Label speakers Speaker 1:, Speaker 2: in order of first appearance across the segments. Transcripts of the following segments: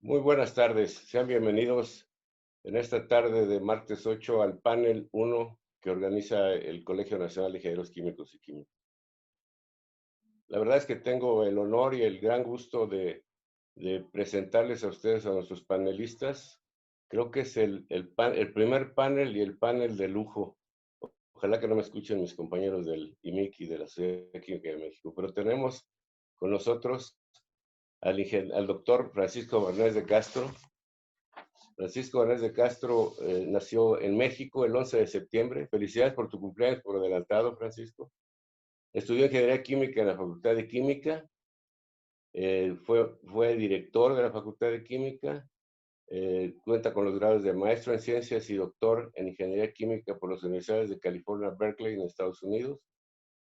Speaker 1: Muy buenas tardes, sean bienvenidos en esta tarde de martes 8 al panel 1 que organiza el Colegio Nacional de Ingenieros Químicos y Químicos. La verdad es que tengo el honor y el gran gusto de presentarles a ustedes, a nuestros panelistas. Creo que es el primer panel y el panel de lujo. Ojalá que no me escuchen mis compañeros del IMIC y de la Sociedad Química de México, pero tenemos con nosotros al doctor Francisco Barnés de Castro. Francisco Barnés de Castro nació en México el 11 de septiembre. Felicidades por tu cumpleaños por adelantado, Francisco. Estudió Ingeniería Química en la Facultad de Química. Fue director de la Facultad de Química. Cuenta con los grados de maestro en ciencias y doctor en Ingeniería Química por las universidades de California, Berkeley, en Estados Unidos.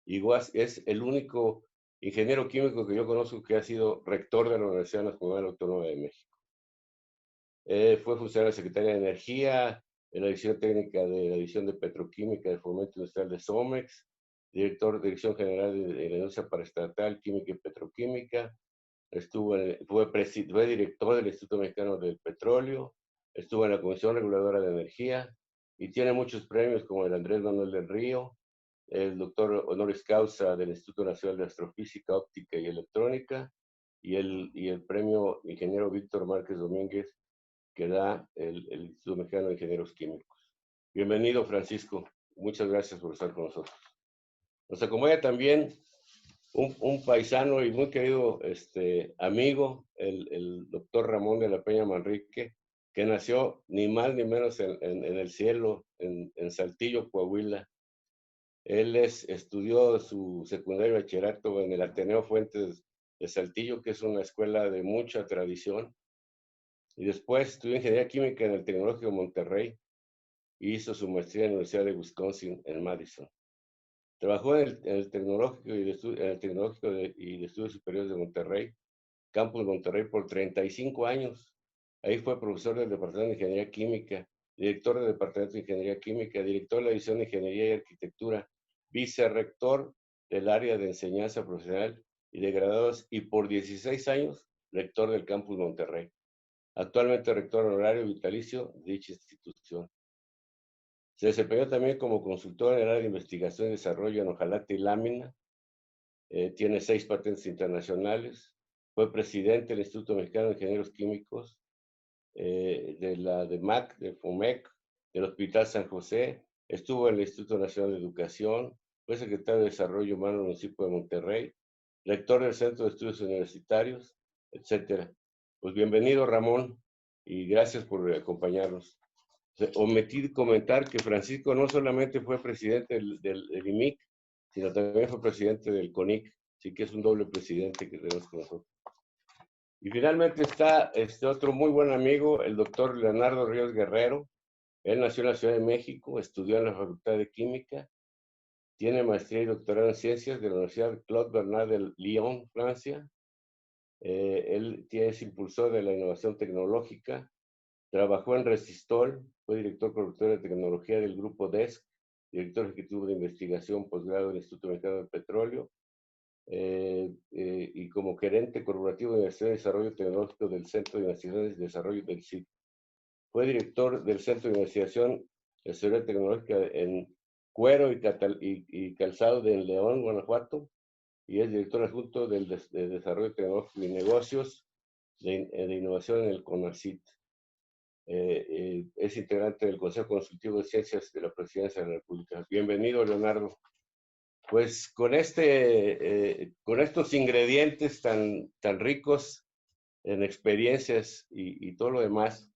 Speaker 1: Igual es el único ingeniero químico que yo conozco que ha sido rector de la Universidad Nacional Autónoma de México. Fue funcionario de Secretaría de Energía, en la Dirección Técnica de la División de Petroquímica del Fomento Industrial de Somex, Dirección General de la Industria Paraestatal, Química y Petroquímica, fue director del Instituto Mexicano del Petróleo, estuvo en la Comisión Reguladora de Energía y tiene muchos premios como el Andrés Manuel del Río, el doctor honoris causa del Instituto Nacional de Astrofísica, Óptica y Electrónica y el premio Ingeniero Víctor Márquez Domínguez que da el Instituto Mexicano de Ingenieros Químicos. Bienvenido, Francisco. Muchas gracias por estar con nosotros. Nos acompaña también un paisano y muy querido amigo, el doctor Ramón de la Peña Manrique, que nació ni más ni menos en el cielo, en Saltillo, Coahuila. Él estudió su secundario y bachillerato en el Ateneo Fuentes de Saltillo, que es una escuela de mucha tradición. Y después estudió Ingeniería Química en el Tecnológico de Monterrey y hizo su maestría en la Universidad de Wisconsin en Madison. Trabajó en el Tecnológico y de Estudios Superiores de Monterrey, Campus Monterrey, por 35 años. Ahí fue profesor del Departamento de Ingeniería Química, director del Departamento de Ingeniería Química, director de la División de Ingeniería y Arquitectura, vicerrector del área de enseñanza profesional y de graduados y por 16 años rector del Campus Monterrey. Actualmente rector honorario vitalicio de dicha institución. Se desempeñó también como consultor en el área de investigación y desarrollo en hojalata y lámina. Tiene 6 patentes internacionales. Fue presidente del Instituto Mexicano de Ingenieros Químicos, de la DEMAC, de FOMEC, del Hospital San José. Estuvo en el Instituto Nacional de Educación. Fue secretario de Desarrollo Humano del municipio de Monterrey, rector del Centro de Estudios Universitarios, etc. Pues bienvenido, Ramón, y gracias por acompañarnos. Omití comentar que Francisco no solamente fue presidente del IMIC, sino también fue presidente del CONIC, así que es un doble presidente que tenemos con nosotros. Y finalmente está otro muy buen amigo, el doctor Leonardo Ríos Guerrero. Él nació en la Ciudad de México, estudió en la Facultad de Química, tiene maestría y doctorado en ciencias de la Universidad Claude Bernard de Lyon, Francia. Él es impulsor de la innovación tecnológica. Trabajó en Resistol, fue director productor de tecnología del grupo DESC, director ejecutivo de investigación posgrado del Instituto Mexicano del Petróleo, y como gerente corporativo de Universidad de Desarrollo Tecnológico del Centro de Investigaciones y Desarrollo del CID. Fue director del Centro de Investigación de Seguridad Tecnológica en Cuero y Calzado de León, Guanajuato, y es director adjunto de Desarrollo Tecnológico y Negocios de Innovación en el CONACYT. Es integrante del Consejo Consultivo de Ciencias de la Presidencia de la República. Bienvenido, Leonardo. Pues con estos ingredientes tan ricos en experiencias y todo lo demás,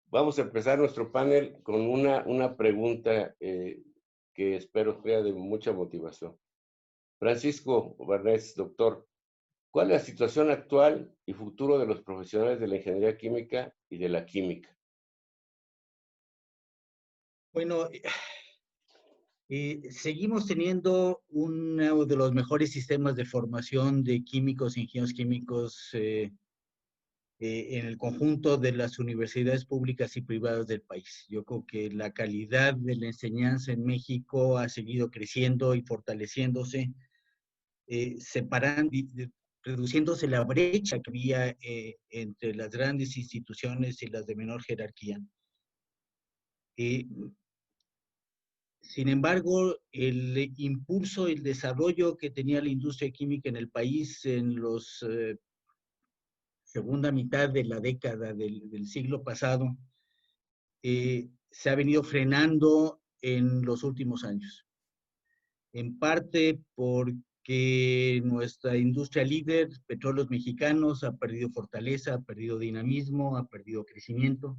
Speaker 1: vamos a empezar nuestro panel con una pregunta que espero sea de mucha motivación. Francisco Barnés, doctor, ¿cuál es la situación actual y futuro de los profesionales de la ingeniería química y de la química?
Speaker 2: Bueno, seguimos teniendo uno de los mejores sistemas de formación de químicos e ingenieros químicos en el conjunto de las universidades públicas y privadas del país. Yo creo que la calidad de la enseñanza en México ha seguido creciendo y fortaleciéndose, reduciéndose la brecha que había entre las grandes instituciones y las de menor jerarquía. Sin embargo, el impulso, el desarrollo que tenía la industria química en el país en la segunda mitad de la década del siglo pasado se ha venido frenando en los últimos años. En parte porque nuestra industria líder, Petróleos Mexicanos, ha perdido fortaleza, ha perdido dinamismo, ha perdido crecimiento.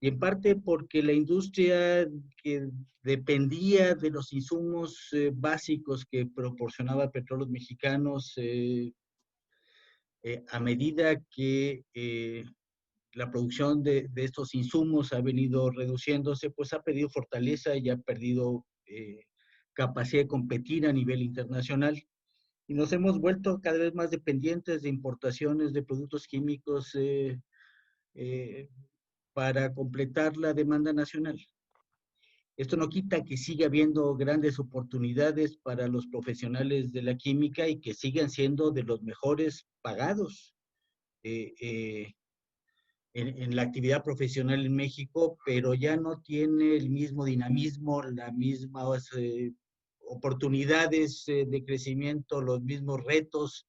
Speaker 2: Y en parte porque la industria que dependía de los insumos básicos que proporcionaba Petróleos Mexicanos, a medida que la producción de estos insumos ha venido reduciéndose, pues ha perdido fortaleza y ha perdido capacidad de competir a nivel internacional. Y nos hemos vuelto cada vez más dependientes de importaciones de productos químicos para completar la demanda nacional. Esto no quita que siga habiendo grandes oportunidades para los profesionales de la química y que sigan siendo de los mejores pagados en la actividad profesional en México, pero ya no tiene el mismo dinamismo, las mismas oportunidades de crecimiento, los mismos retos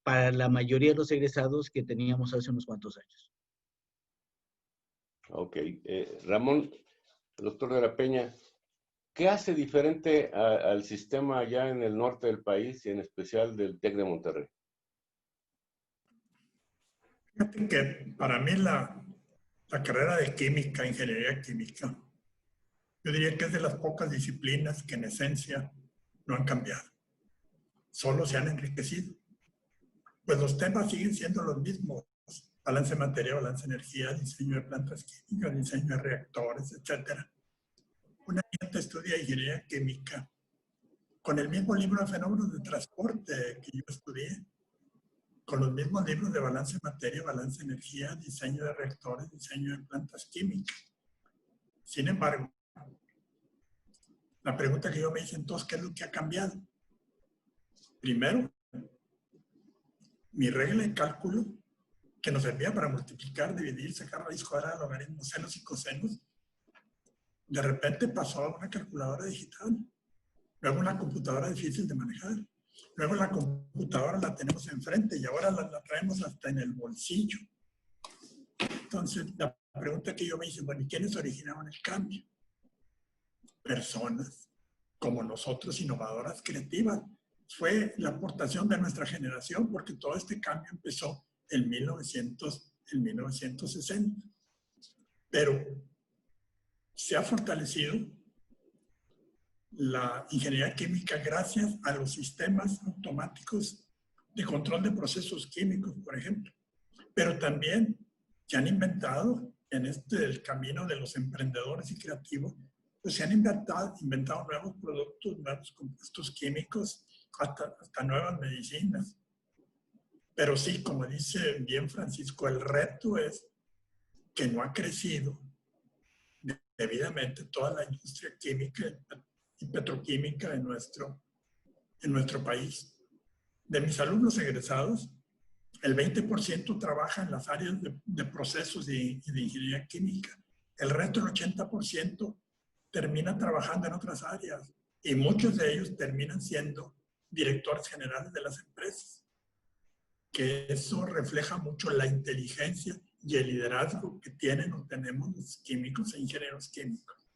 Speaker 2: para la mayoría de los egresados que teníamos hace unos cuantos años.
Speaker 1: Ok. Ramón, doctor de la Peña, ¿qué hace diferente al sistema allá en el norte del país y en especial del TEC de Monterrey?
Speaker 3: Fíjate que para mí la carrera de química, ingeniería química, yo diría que es de las pocas disciplinas que en esencia no han cambiado, solo se han enriquecido. Pues los temas siguen siendo los mismos: balance de materia, balance de energía, diseño de plantas químicas, diseño de reactores, etc. Una gente estudia ingeniería química con el mismo libro de fenómenos de transporte que yo estudié, con los mismos libros de balance de materia, balance de energía, diseño de reactores, diseño de plantas químicas. Sin embargo, la pregunta que yo me hice entonces, ¿qué es lo que ha cambiado? Primero, mi regla de cálculo, que nos servía para multiplicar, dividir, sacar raíz cuadrada, logaritmos, senos y cosenos, de repente pasó a una calculadora digital, luego una computadora difícil de manejar, luego la computadora la tenemos enfrente y ahora la traemos hasta en el bolsillo. Entonces, la pregunta que yo me hice, bueno, ¿y quiénes originaron el cambio? Personas como nosotros, innovadoras, creativas. Fue la aportación de nuestra generación, porque todo este cambio empezó en 1960. Pero se ha fortalecido la ingeniería química gracias a los sistemas automáticos de control de procesos químicos, por ejemplo. Pero también se han inventado en el camino de los emprendedores y creativos, pues se han inventado nuevos productos, nuevos compuestos químicos, hasta nuevas medicinas. Pero sí, como dice bien Francisco, el reto es que no ha crecido debidamente toda la industria química y petroquímica en nuestro país. De mis alumnos egresados, el 20% trabaja en las áreas de procesos y de ingeniería química. El resto, el 80%, termina trabajando en otras áreas. Y muchos de ellos terminan siendo directores generales de las empresas. Que eso refleja mucho la inteligencia y el liderazgo que tienen o tenemos los químicos e ingenieros químicos.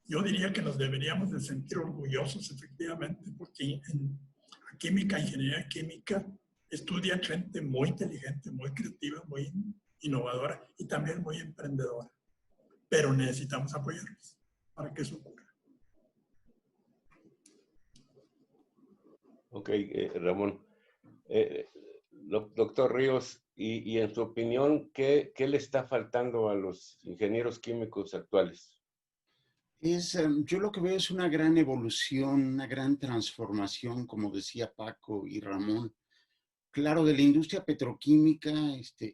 Speaker 3: Yo diría que nos deberíamos de sentir orgullosos, efectivamente, porque en química, ingeniería química, estudian gente muy inteligente, muy creativa, muy innovadora y también muy emprendedora. Pero necesitamos apoyarlos para que eso ocurra.
Speaker 1: Ok, Ramón. Doctor Ríos, y en su opinión, ¿qué le está faltando a los ingenieros químicos actuales?
Speaker 4: Yo lo que veo es una gran evolución, una gran transformación, como decía Paco y Ramón. Claro, de la industria petroquímica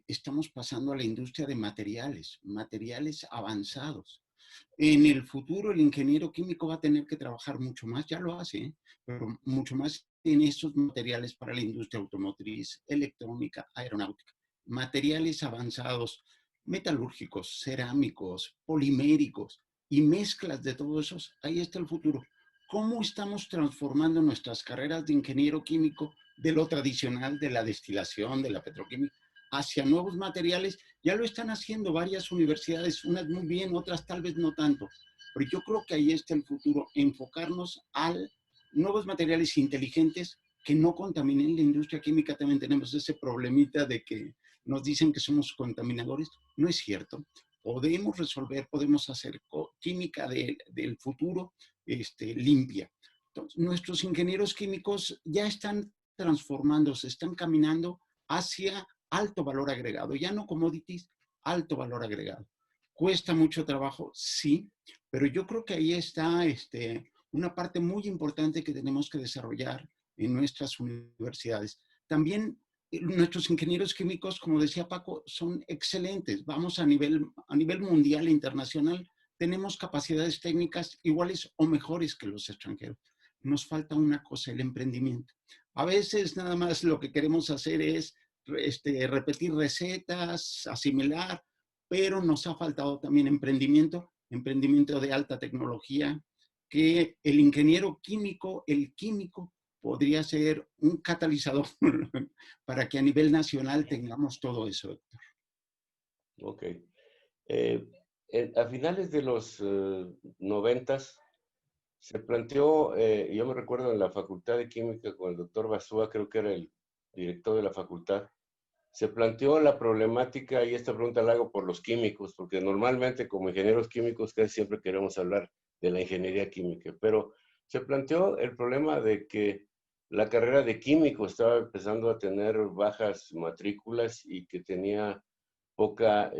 Speaker 4: estamos pasando a la industria de materiales avanzados. En el futuro el ingeniero químico va a tener que trabajar mucho más, ya lo hace, pero mucho más en esos materiales para la industria automotriz, electrónica, aeronáutica. Materiales avanzados, metalúrgicos, cerámicos, poliméricos y mezclas de todos esos, ahí está el futuro. ¿Cómo estamos transformando nuestras carreras de ingeniero químico de lo tradicional, de la destilación, de la petroquímica, hacia nuevos materiales? Ya lo están haciendo varias universidades, unas muy bien, otras tal vez no tanto. Pero yo creo que ahí está el futuro, enfocarnos a nuevos materiales inteligentes que no contaminen la industria química. También tenemos ese problemita de que nos dicen que somos contaminadores. No es cierto. Podemos resolver, podemos hacer química del futuro limpia. Entonces, nuestros ingenieros químicos ya están transformándose, están caminando hacia alto valor agregado, ya no commodities, alto valor agregado. ¿Cuesta mucho trabajo? Sí, pero yo creo que ahí está una parte muy importante que tenemos que desarrollar en nuestras universidades. También nuestros ingenieros químicos, como decía Paco, son excelentes. Vamos a nivel mundial e internacional, tenemos capacidades técnicas iguales o mejores que los extranjeros. Nos falta una cosa, el emprendimiento. A veces nada más lo que queremos hacer es repetir recetas, asimilar, pero nos ha faltado también emprendimiento de alta tecnología, que el ingeniero químico, el químico, podría ser un catalizador para que a nivel nacional tengamos todo eso, Héctor.
Speaker 1: Ok. A finales de los 90s se planteó, yo me recuerdo en la Facultad de Química con el doctor Basúa, creo que era el director de la facultad, se planteó la problemática, y esta pregunta la hago por los químicos, porque normalmente como ingenieros químicos casi siempre queremos hablar de la ingeniería química, pero se planteó el problema de que la carrera de químico estaba empezando a tener bajas matrículas y que tenía poca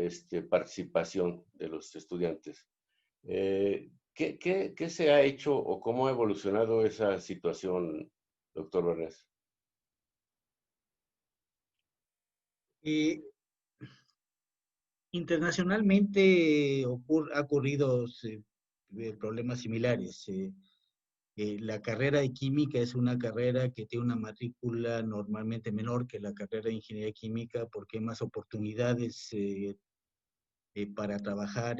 Speaker 1: participación de los estudiantes. ¿Qué se ha hecho o cómo ha evolucionado esa situación, doctor Bernés?
Speaker 2: Internacionalmente ha ocurrido problemas similares. La carrera de química es una carrera que tiene una matrícula normalmente menor que la carrera de ingeniería química porque hay más oportunidades para trabajar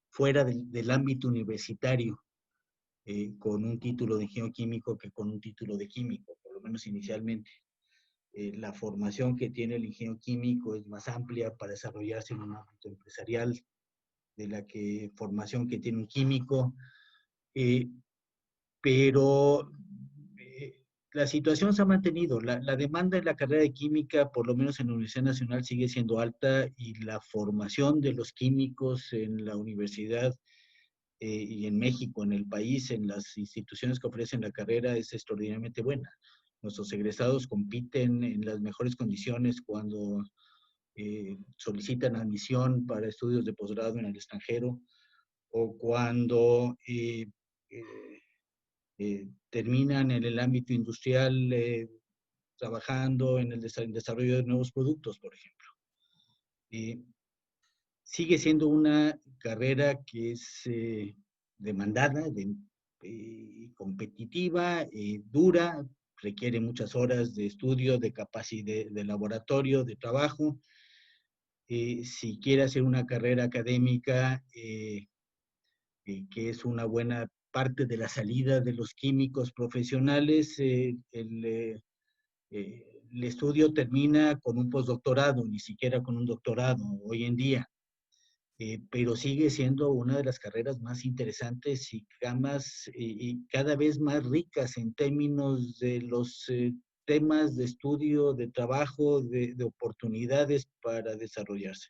Speaker 2: fuera del ámbito universitario con un título de ingeniero químico que con un título de químico, por lo menos inicialmente. La formación que tiene el ingeniero químico es más amplia para desarrollarse en un ámbito empresarial de la formación que tiene un químico, pero la situación se ha mantenido. La demanda en la carrera de química, por lo menos en la Universidad Nacional, sigue siendo alta y la formación de los químicos en la universidad y en México, en el país, en las instituciones que ofrecen la carrera, es extraordinariamente buena. Nuestros egresados compiten en las mejores condiciones cuando solicitan admisión para estudios de posgrado en el extranjero o cuando terminan en el ámbito industrial trabajando en el desarrollo de nuevos productos, por ejemplo. Sigue siendo una carrera que es demandada, competitiva, dura, requiere muchas horas de estudio, de capacidad de laboratorio, de trabajo. Si quiere hacer una carrera académica, que es una buena parte de la salida de los químicos profesionales, el estudio termina con un postdoctorado, ni siquiera con un doctorado hoy en día. Pero sigue siendo una de las carreras más interesantes y cada vez más ricas en términos de los temas de estudio, de trabajo, de oportunidades para desarrollarse.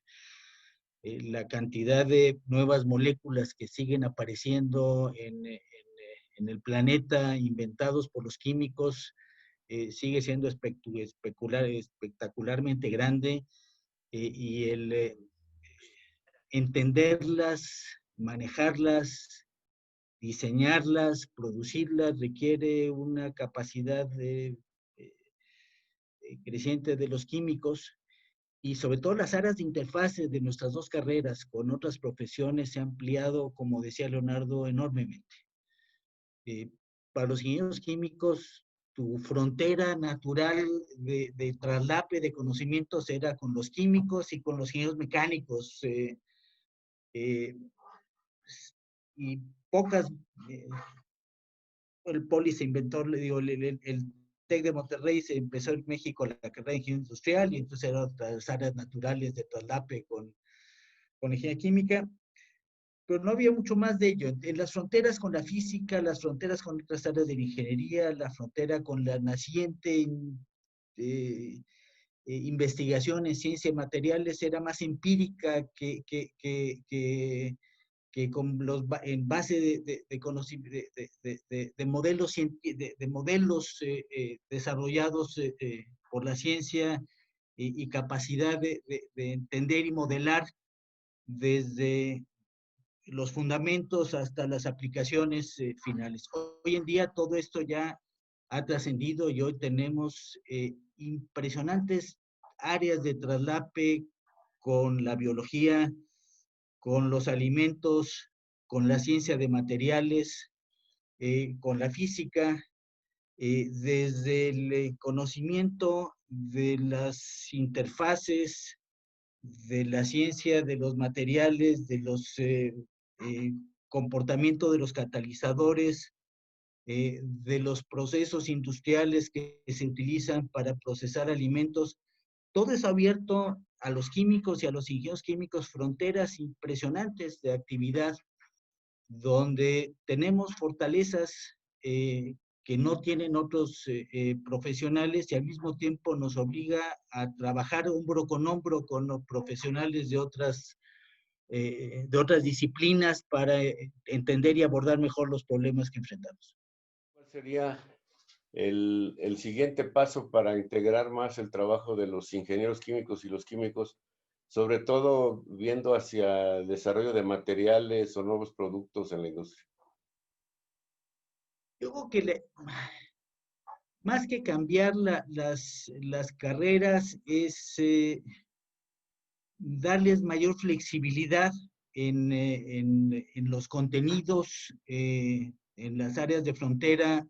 Speaker 2: La cantidad de nuevas moléculas que siguen apareciendo en el planeta, inventados por los químicos, sigue siendo espectacularmente grande, y el entenderlas, manejarlas, diseñarlas, producirlas, requiere una capacidad creciente de los químicos, y sobre todo las áreas de interfaces de nuestras dos carreras con otras profesiones se ha ampliado, como decía Leonardo, enormemente. para los ingenieros químicos, tu frontera natural de traslape de conocimientos era con los químicos y con los ingenieros mecánicos. Y pocas, el Poli se inventó, le digo, el TEC de Monterrey se empezó en México la carrera de ingeniería industrial y entonces eran las áreas naturales de traslape con ingeniería química, pero no había mucho más de ello. En las fronteras con la física, las fronteras con otras áreas de la ingeniería, la frontera con la naciente investigación en ciencia de materiales era más empírica que con en base de modelos, desarrollados por la ciencia y capacidad de entender y modelar desde los fundamentos hasta las aplicaciones finales. Hoy en día todo esto ya ha trascendido y hoy tenemos impresionantes áreas de traslape con la biología, con los alimentos, con la ciencia de materiales, con la física, desde el conocimiento de las interfaces, de la ciencia de los materiales, de los comportamientos de los catalizadores, de los procesos industriales que se utilizan para procesar alimentos. Todo es abierto a los químicos y a los ingenieros químicos, fronteras impresionantes de actividad, donde tenemos fortalezas que no tienen otros profesionales y al mismo tiempo nos obliga a trabajar hombro con los profesionales de otras disciplinas para entender y abordar mejor los problemas que enfrentamos.
Speaker 1: ¿Cuál sería el siguiente paso para integrar más el trabajo de los ingenieros químicos y los químicos, sobre todo viendo hacia el desarrollo de materiales o nuevos productos en la industria?
Speaker 2: Yo creo que más que cambiar las carreras es darles mayor flexibilidad en los contenidos, en las áreas de frontera,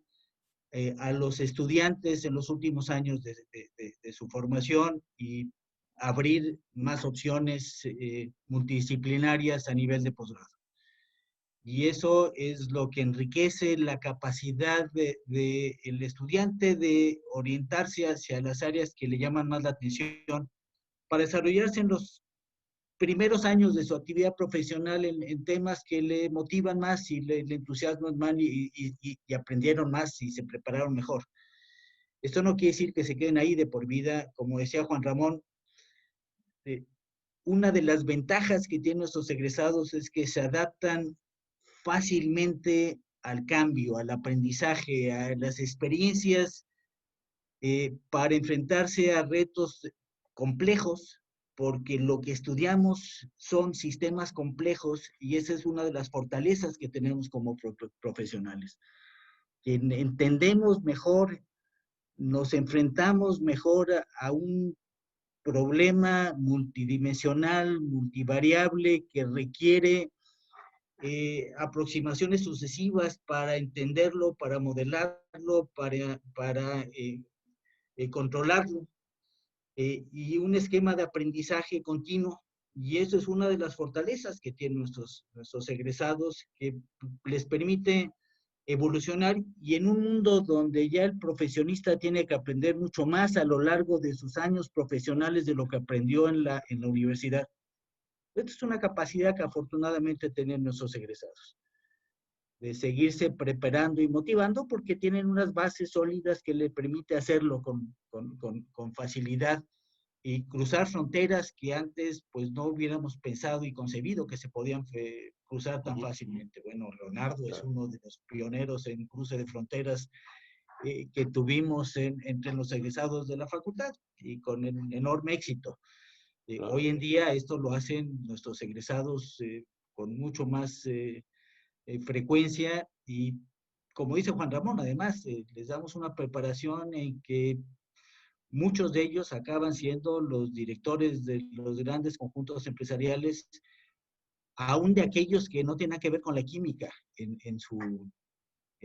Speaker 2: a los estudiantes en los últimos años de su formación y abrir más opciones multidisciplinarias a nivel de posgrado. Y eso es lo que enriquece la capacidad del estudiante de orientarse hacia las áreas que le llaman más la atención para desarrollarse en los primeros años de su actividad profesional en temas que le motivan más y le entusiasman más y aprendieron más y se prepararon mejor. Esto no quiere decir que se queden ahí de por vida. Como decía Juan Ramón, una de las ventajas que tienen nuestros egresados es que se adaptan fácilmente al cambio, al aprendizaje, a las experiencias para enfrentarse a retos complejos, porque lo que estudiamos son sistemas complejos y esa es una de las fortalezas que tenemos como profesionales. Entendemos mejor, nos enfrentamos mejor a un problema multidimensional, multivariable, que requiere aproximaciones sucesivas para entenderlo, para modelarlo, para controlarlo, y un esquema de aprendizaje continuo. Y eso es una de las fortalezas que tienen nuestros egresados, que les permite evolucionar, y en un mundo donde ya el profesionista tiene que aprender mucho más a lo largo de sus años profesionales de lo que aprendió en la universidad. Esta es una capacidad que afortunadamente tienen nuestros egresados, de seguirse preparando y motivando porque tienen unas bases sólidas que le permite hacerlo con facilidad y cruzar fronteras que antes pues no hubiéramos pensado y concebido que se podían cruzar tan fácilmente. Bueno, Leonardo es uno de los pioneros en cruce de fronteras que tuvimos entre los egresados de la facultad y con enorme éxito. Hoy en día esto lo hacen nuestros egresados con mucho más frecuencia y, como dice Juan Ramón, además les damos una preparación en que muchos de ellos acaban siendo los directores de los grandes conjuntos empresariales, aún de aquellos que no tienen nada que ver con la química en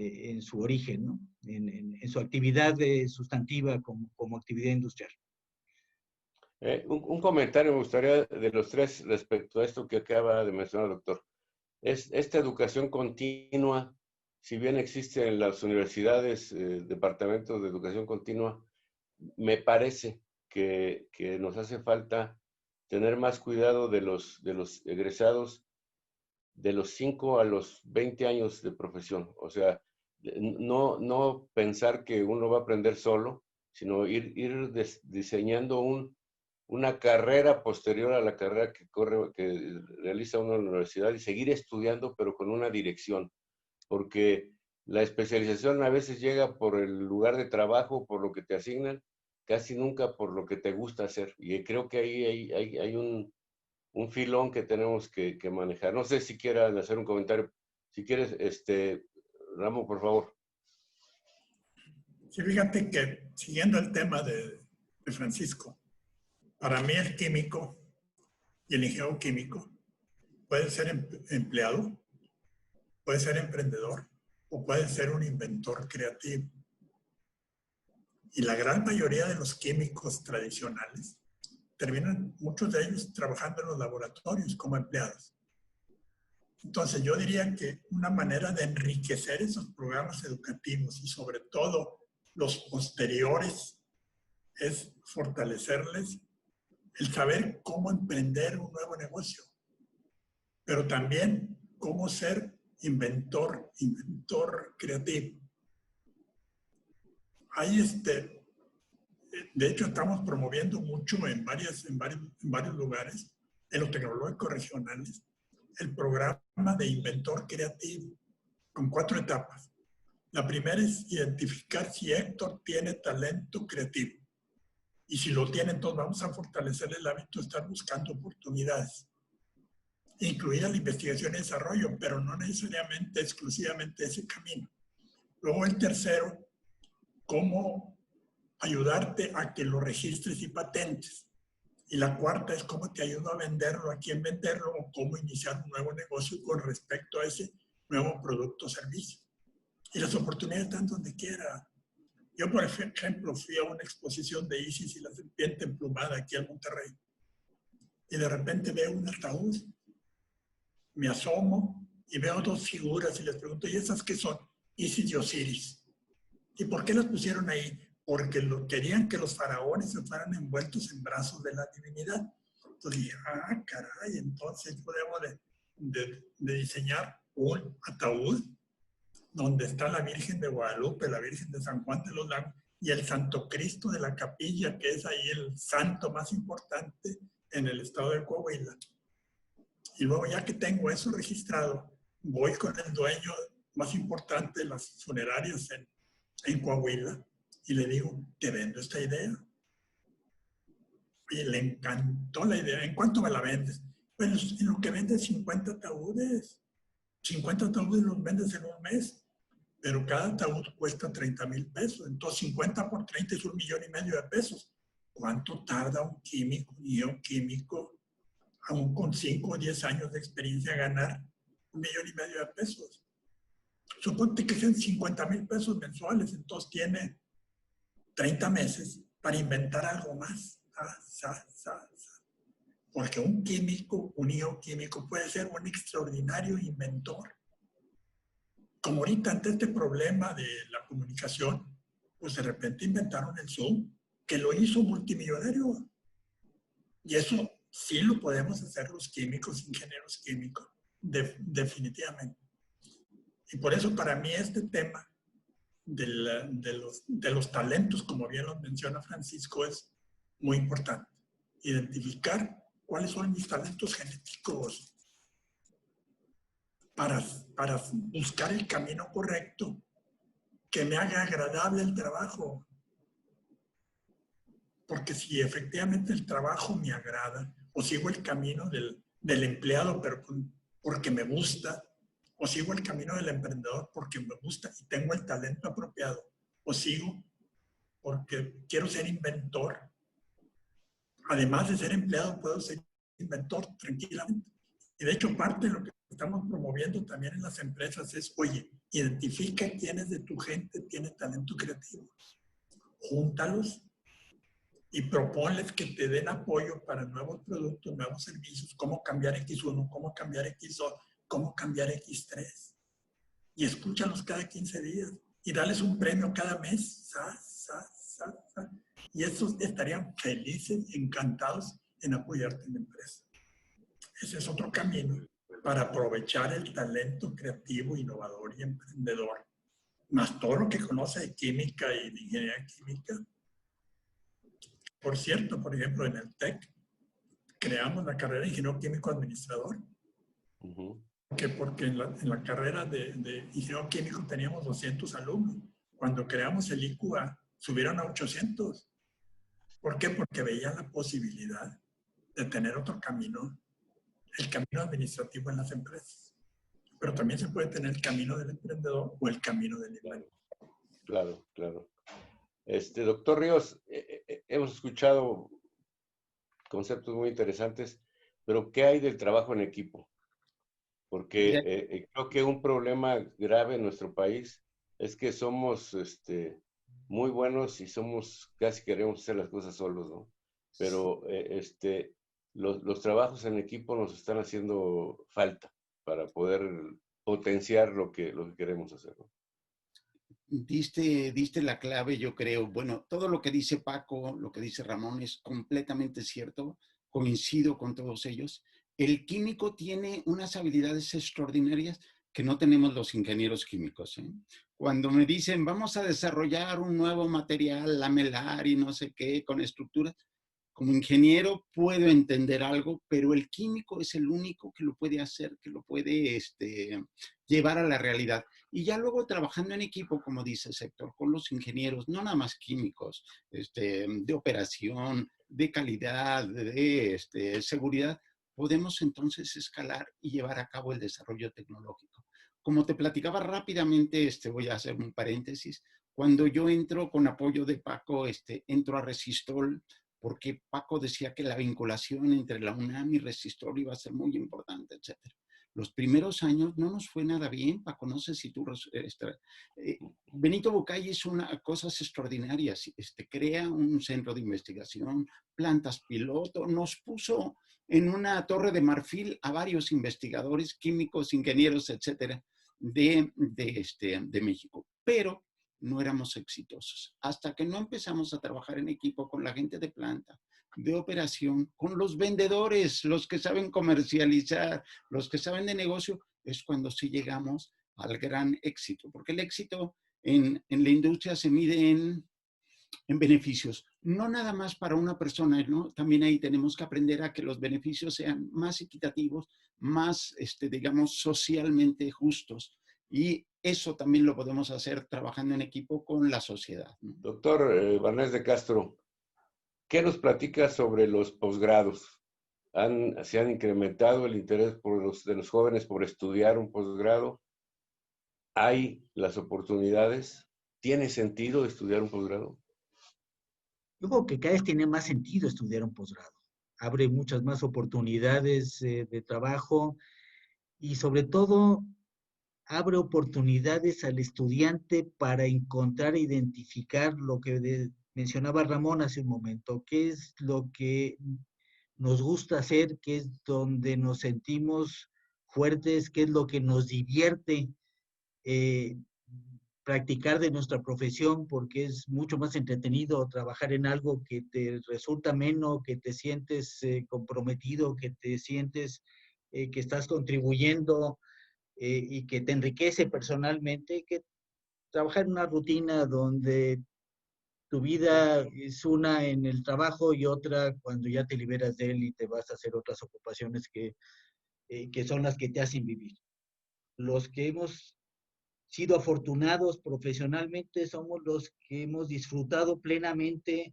Speaker 2: en su origen, ¿no? En su actividad sustantiva como actividad industrial.
Speaker 1: Un comentario me gustaría de los tres respecto a esto que acaba de mencionar, doctor. Esta educación continua, si bien existe en las universidades, departamentos de educación continua, me parece que nos hace falta tener más cuidado de los egresados de los 5 a los 20 años de profesión. O sea, no pensar que uno va a aprender solo, sino ir diseñando una carrera posterior a la carrera que realiza uno en la universidad y seguir estudiando, pero con una dirección. Porque la especialización a veces llega por el lugar de trabajo, por lo que te asignan, casi nunca por lo que te gusta hacer. Y creo que ahí hay un filón que tenemos que manejar. No sé si quieran hacer un comentario. Si quieres, Ramón, por favor.
Speaker 3: Sí, fíjate que siguiendo el tema de Francisco, para mí el químico y el ingeniero químico puede ser empleado, puede ser emprendedor o puede ser un inventor creativo. Y la gran mayoría de los químicos tradicionales terminan, muchos de ellos, trabajando en los laboratorios como empleados. Entonces yo diría que una manera de enriquecer esos programas educativos y sobre todo los posteriores es fortalecerles el saber cómo emprender un nuevo negocio, pero también cómo ser inventor creativo. Ahí de hecho estamos promoviendo mucho en varios lugares, en los tecnológicos regionales, el programa de inventor creativo, con 4 etapas. La primera es identificar si Héctor tiene talento creativo. Y si lo tiene, entonces vamos a fortalecer el hábito de estar buscando oportunidades, incluida la investigación y desarrollo, pero no necesariamente exclusivamente ese camino. Luego el tercero, cómo ayudarte a que lo registres y patentes. Y la cuarta es cómo te ayudo a venderlo, a quién venderlo o cómo iniciar un nuevo negocio con respecto a ese nuevo producto o servicio. Y las oportunidades están donde quiera. Yo, por ejemplo, fui a una exposición de Isis y la serpiente emplumada aquí en Monterrey. Y de repente veo un ataúd, me asomo y veo 2 figuras y les pregunto, ¿y esas qué son? Isis y Osiris. ¿Y por qué las pusieron ahí? Porque querían que los faraones se fueran envueltos en brazos de la divinidad. Entonces dije, caray, entonces yo debo de diseñar un ataúd donde está la Virgen de Guadalupe, la Virgen de San Juan de los Lagos y el Santo Cristo de la Capilla, que es ahí el santo más importante en el estado de Coahuila. Y luego ya que tengo eso registrado, voy con el dueño más importante de las funerarias en Coahuila y le digo, te vendo esta idea. Y le encantó la idea. ¿En cuánto me la vendes? Bueno, en lo que vendes 50 ataúdes. 50 ataúdes los vendes en un mes, pero cada ataúd cuesta 30,000 pesos. Entonces 50 por 30 es 1,5 millones de pesos. ¿Cuánto tarda un químico, aún con 5 o 10 años de experiencia, a ganar 1,5 millones de pesos? Suponte que sean 50,000 pesos mensuales, entonces tiene 30 meses para inventar algo más. Porque un químico, un bioquímico puede ser un extraordinario inventor. Como ahorita ante este problema de la comunicación, pues de repente inventaron el Zoom, que lo hizo multimillonario. Y eso sí lo podemos hacer los químicos, ingenieros químicos, definitivamente. Y por eso para mí este tema de los talentos, como bien lo menciona Francisco, es muy importante. Identificar cuáles son mis talentos genéticos para buscar el camino correcto que me haga agradable el trabajo. Porque si efectivamente el trabajo me agrada, o sigo el camino del empleado, pero porque me gusta, o sigo el camino del emprendedor porque me gusta y tengo el talento apropiado, o sigo porque quiero ser inventor. Además de ser empleado, puedo ser inventor tranquilamente. Y de hecho, parte de lo que estamos promoviendo también en las empresas es, oye, Identifica quiénes de tu gente tienen talento creativo. Júntalos y proponles que te den apoyo para nuevos productos, nuevos servicios, cómo cambiar X1, cómo cambiar X2, cómo cambiar X3. Y escúchalos cada 15 días y dales un premio cada mes. Y estos estarían felices, encantados en apoyarte en la empresa. Ese es otro camino para aprovechar el talento creativo, innovador y emprendedor, más todo lo que conoce de química y de ingeniería química. Por cierto, por ejemplo, en el TEC creamos la carrera de ingeniero químico administrador. Porque en la carrera de ingeniero químico teníamos 200 alumnos. Cuando creamos el IQA, subieron a 800. ¿Por qué? Porque veían la posibilidad de tener otro camino, el camino administrativo en las empresas. Pero también se puede tener el camino del emprendedor o el camino del inventor.
Speaker 1: Claro, claro. Doctor Ríos, hemos escuchado conceptos muy interesantes, pero ¿qué hay del trabajo en equipo? Porque creo que un problema grave en nuestro país es que somos muy buenos y casi queremos hacer las cosas solos, ¿no? Pero los trabajos en equipo nos están haciendo falta para poder potenciar lo que queremos hacer, ¿no?
Speaker 4: Diste la clave, yo creo. Bueno, todo lo que dice Paco, lo que dice Ramón es completamente cierto. Coincido con todos ellos. El químico tiene unas habilidades extraordinarias que no tenemos los ingenieros químicos, ¿eh? Cuando me dicen, vamos a desarrollar un nuevo material lamelar y no sé qué, con estructuras, como ingeniero puedo entender algo, pero el químico es el único que lo puede hacer, que lo puede llevar a la realidad. Y ya luego trabajando en equipo, como dice Héctor, con los ingenieros, no nada más químicos, de operación, de calidad, de seguridad, podemos entonces escalar y llevar a cabo el desarrollo tecnológico. Como te platicaba rápidamente, voy a hacer un paréntesis, cuando yo entro con apoyo de Paco, entro a Resistol, porque Paco decía que la vinculación entre la UNAM y Resistol iba a ser muy importante, etc. Los primeros años no nos fue nada bien, Paco, no sé si tú... Benito Bucay hizo cosas extraordinarias, crea un centro de investigación, plantas piloto, nos puso en una torre de marfil a varios investigadores, químicos, ingenieros, etcétera, de México. Pero no éramos exitosos. Hasta que no empezamos a trabajar en equipo con la gente de planta, de operación, con los vendedores, los que saben comercializar, los que saben de negocio, es cuando sí llegamos al gran éxito. Porque el éxito en la industria se mide en beneficios. No nada más para una persona, ¿no? También ahí tenemos que aprender a que los beneficios sean más equitativos, más, digamos, socialmente justos. Y eso también lo podemos hacer trabajando en equipo con la sociedad, ¿no?
Speaker 1: Doctor Barnés de Castro, ¿qué nos platica sobre los posgrados? ¿Se han incrementado el interés de los jóvenes por estudiar un posgrado? ¿Hay las oportunidades? ¿Tiene sentido estudiar un posgrado?
Speaker 2: Yo creo que cada vez tiene más sentido estudiar un posgrado. Abre muchas más oportunidades de trabajo y sobre todo abre oportunidades al estudiante para encontrar e identificar lo que mencionaba Ramón hace un momento, qué es lo que nos gusta hacer, qué es donde nos sentimos fuertes, qué es lo que nos divierte practicar de nuestra profesión, porque es mucho más entretenido trabajar en algo que te resulta ameno, que te sientes comprometido, que te sientes que estás contribuyendo y que te enriquece personalmente, que trabajar en una rutina donde tu vida es una en el trabajo y otra cuando ya te liberas de él y te vas a hacer otras ocupaciones que son las que te hacen vivir. Los que hemos sido afortunados profesionalmente somos los que hemos disfrutado plenamente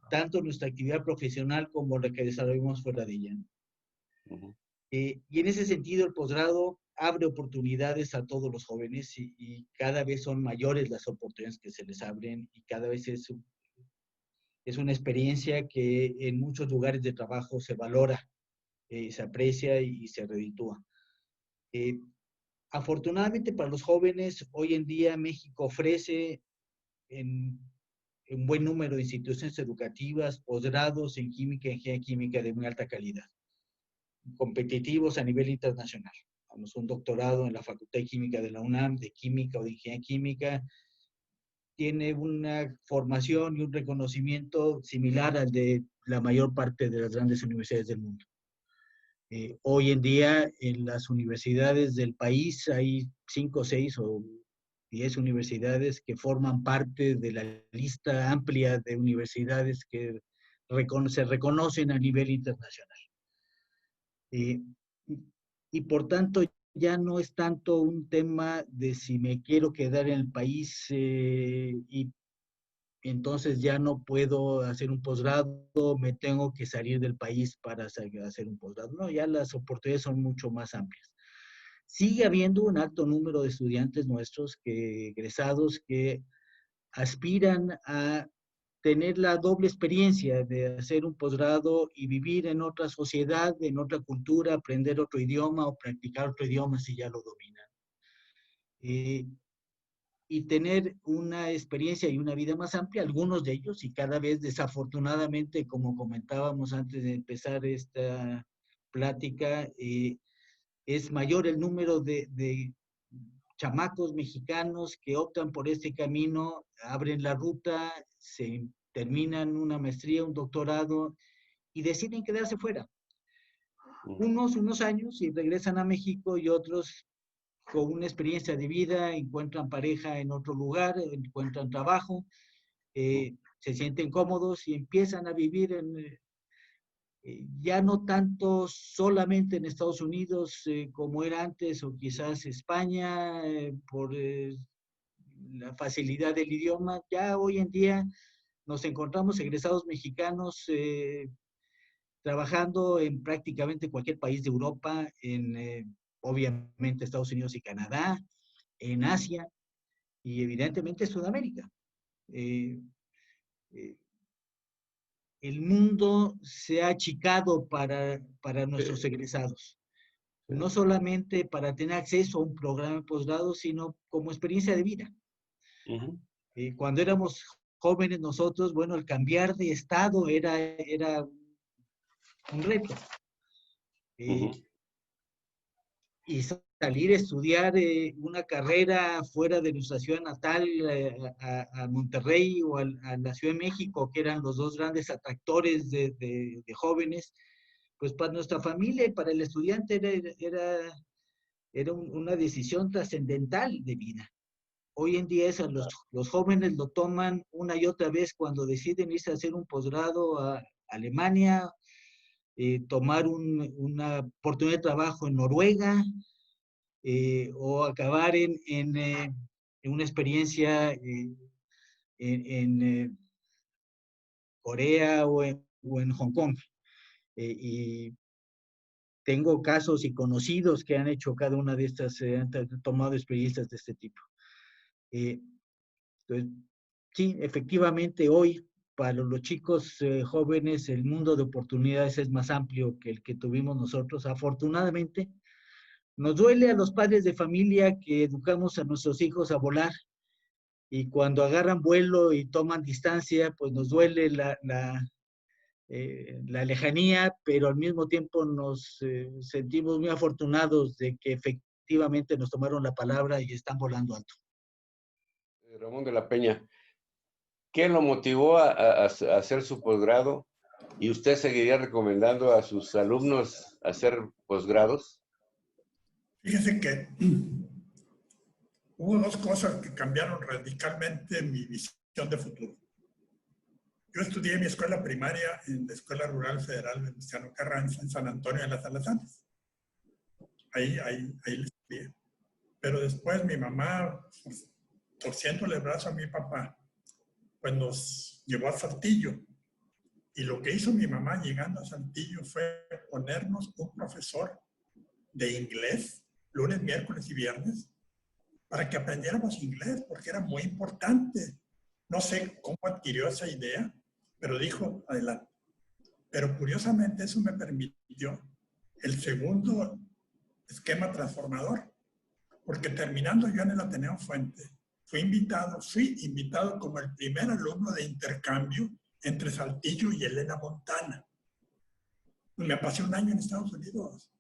Speaker 2: tanto nuestra actividad profesional como la que desarrollamos fuera de ella. Y en ese sentido el posgrado abre oportunidades a todos los jóvenes y cada vez son mayores las oportunidades que se les abren y cada vez es una experiencia que en muchos lugares de trabajo se valora, se aprecia y se reditúa. Afortunadamente para los jóvenes, hoy en día México ofrece en un buen número de instituciones educativas, posgrados en química y ingeniería química de muy alta calidad, competitivos a nivel internacional. Vamos, un doctorado en la Facultad de Química de la UNAM, de química o de ingeniería química, tiene una formación y un reconocimiento similar al de la mayor parte de las grandes universidades del mundo. Hoy en día en las universidades del país hay 5, 6 o 10 universidades que forman parte de la lista amplia de universidades que se reconocen a nivel internacional. Y por tanto ya no es tanto un tema de si me quiero quedar en el país y entonces ya no puedo hacer un posgrado, me tengo que salir del país para hacer un posgrado. No, ya las oportunidades son mucho más amplias. Sigue habiendo un alto número de estudiantes nuestros egresados que aspiran a tener la doble experiencia de hacer un posgrado y vivir en otra sociedad, en otra cultura, aprender otro idioma o practicar otro idioma si ya lo dominan. Y tener una experiencia y una vida más amplia, algunos de ellos, y cada vez desafortunadamente, como comentábamos antes de empezar esta plática, es mayor el número de chamacos mexicanos que optan por este camino, abren la ruta, se terminan una maestría, un doctorado y deciden quedarse fuera. Unos años y regresan a México y otros con una experiencia de vida, encuentran pareja en otro lugar, encuentran trabajo, se sienten cómodos y empiezan a vivir ya no tanto solamente en Estados Unidos como era antes, o quizás España, por la facilidad del idioma. Ya hoy en día nos encontramos egresados mexicanos trabajando en prácticamente cualquier país de Europa, obviamente Estados Unidos y Canadá, en Asia y evidentemente Sudamérica. El mundo se ha achicado para nuestros egresados, no solamente para tener acceso a un programa de posgrado, sino como experiencia de vida. Cuando éramos jóvenes nosotros, bueno, el cambiar de estado era un reto. Y salir a estudiar una carrera fuera de nuestra ciudad natal, a Monterrey o a la Ciudad de México, que eran los dos grandes atractores de jóvenes, pues para nuestra familia y para el estudiante era una decisión trascendental de vida. Hoy en día los jóvenes lo toman una y otra vez cuando deciden irse a hacer un posgrado a Alemania, tomar una oportunidad de trabajo en Noruega, o acabar en una experiencia en Corea o en Hong Kong. Y tengo casos y conocidos que han hecho cada una de estas, han tomado experiencias de este tipo. Entonces, sí, efectivamente hoy para los chicos jóvenes el mundo de oportunidades es más amplio que el que tuvimos nosotros. Afortunadamente, nos duele a los padres de familia que educamos a nuestros hijos a volar y cuando agarran vuelo y toman distancia, pues nos duele la lejanía, pero al mismo tiempo nos sentimos muy afortunados de que efectivamente nos tomaron la palabra y están volando alto.
Speaker 1: Ramón de la Peña, ¿qué lo motivó a hacer su posgrado? ¿Y usted seguiría recomendando a sus alumnos hacer posgrados?
Speaker 3: Fíjese que hubo dos cosas que cambiaron radicalmente mi visión de futuro. Yo estudié mi escuela primaria en la Escuela Rural Federal Venustiano Carranza, en San Antonio de las Alazanas. Ahí le estudié. Pero después mi mamá, torciéndole el brazo a mi papá, pues nos llevó a Saltillo. Y lo que hizo mi mamá llegando a Saltillo fue ponernos un profesor de inglés, lunes, miércoles y viernes, para que aprendiéramos inglés, porque era muy importante. No sé cómo adquirió esa idea, pero dijo, adelante. Pero curiosamente eso me permitió el segundo esquema transformador, porque terminando yo en el Ateneo Fuente, fui invitado como el primer alumno de intercambio entre Saltillo y Helena, Montana. Me pasé un año en Estados Unidos.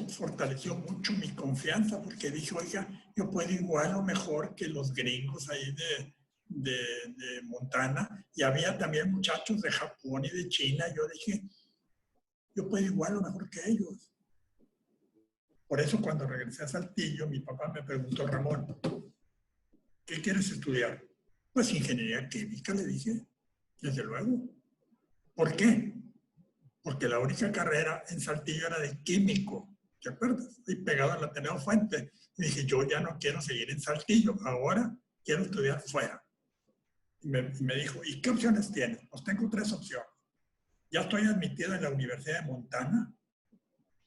Speaker 3: Fortaleció mucho mi confianza porque dije, oiga, yo puedo igual o mejor que los gringos ahí de Montana. Y había también muchachos de Japón y de China. Yo dije, yo puedo igual o mejor que ellos. Por eso cuando regresé a Saltillo, mi papá me preguntó, Ramón, ¿qué quieres estudiar? Pues ingeniería química, le dije, desde luego. ¿Por qué? Porque la única carrera en Saltillo era de químico, ¿te acuerdas? Y pegado al Ateneo Fuente. Y dije, yo ya no quiero seguir en Saltillo, ahora quiero estudiar fuera. Y me dijo, ¿y qué opciones tienes? Pues tengo 3 opciones. Ya estoy admitido en la Universidad de Montana.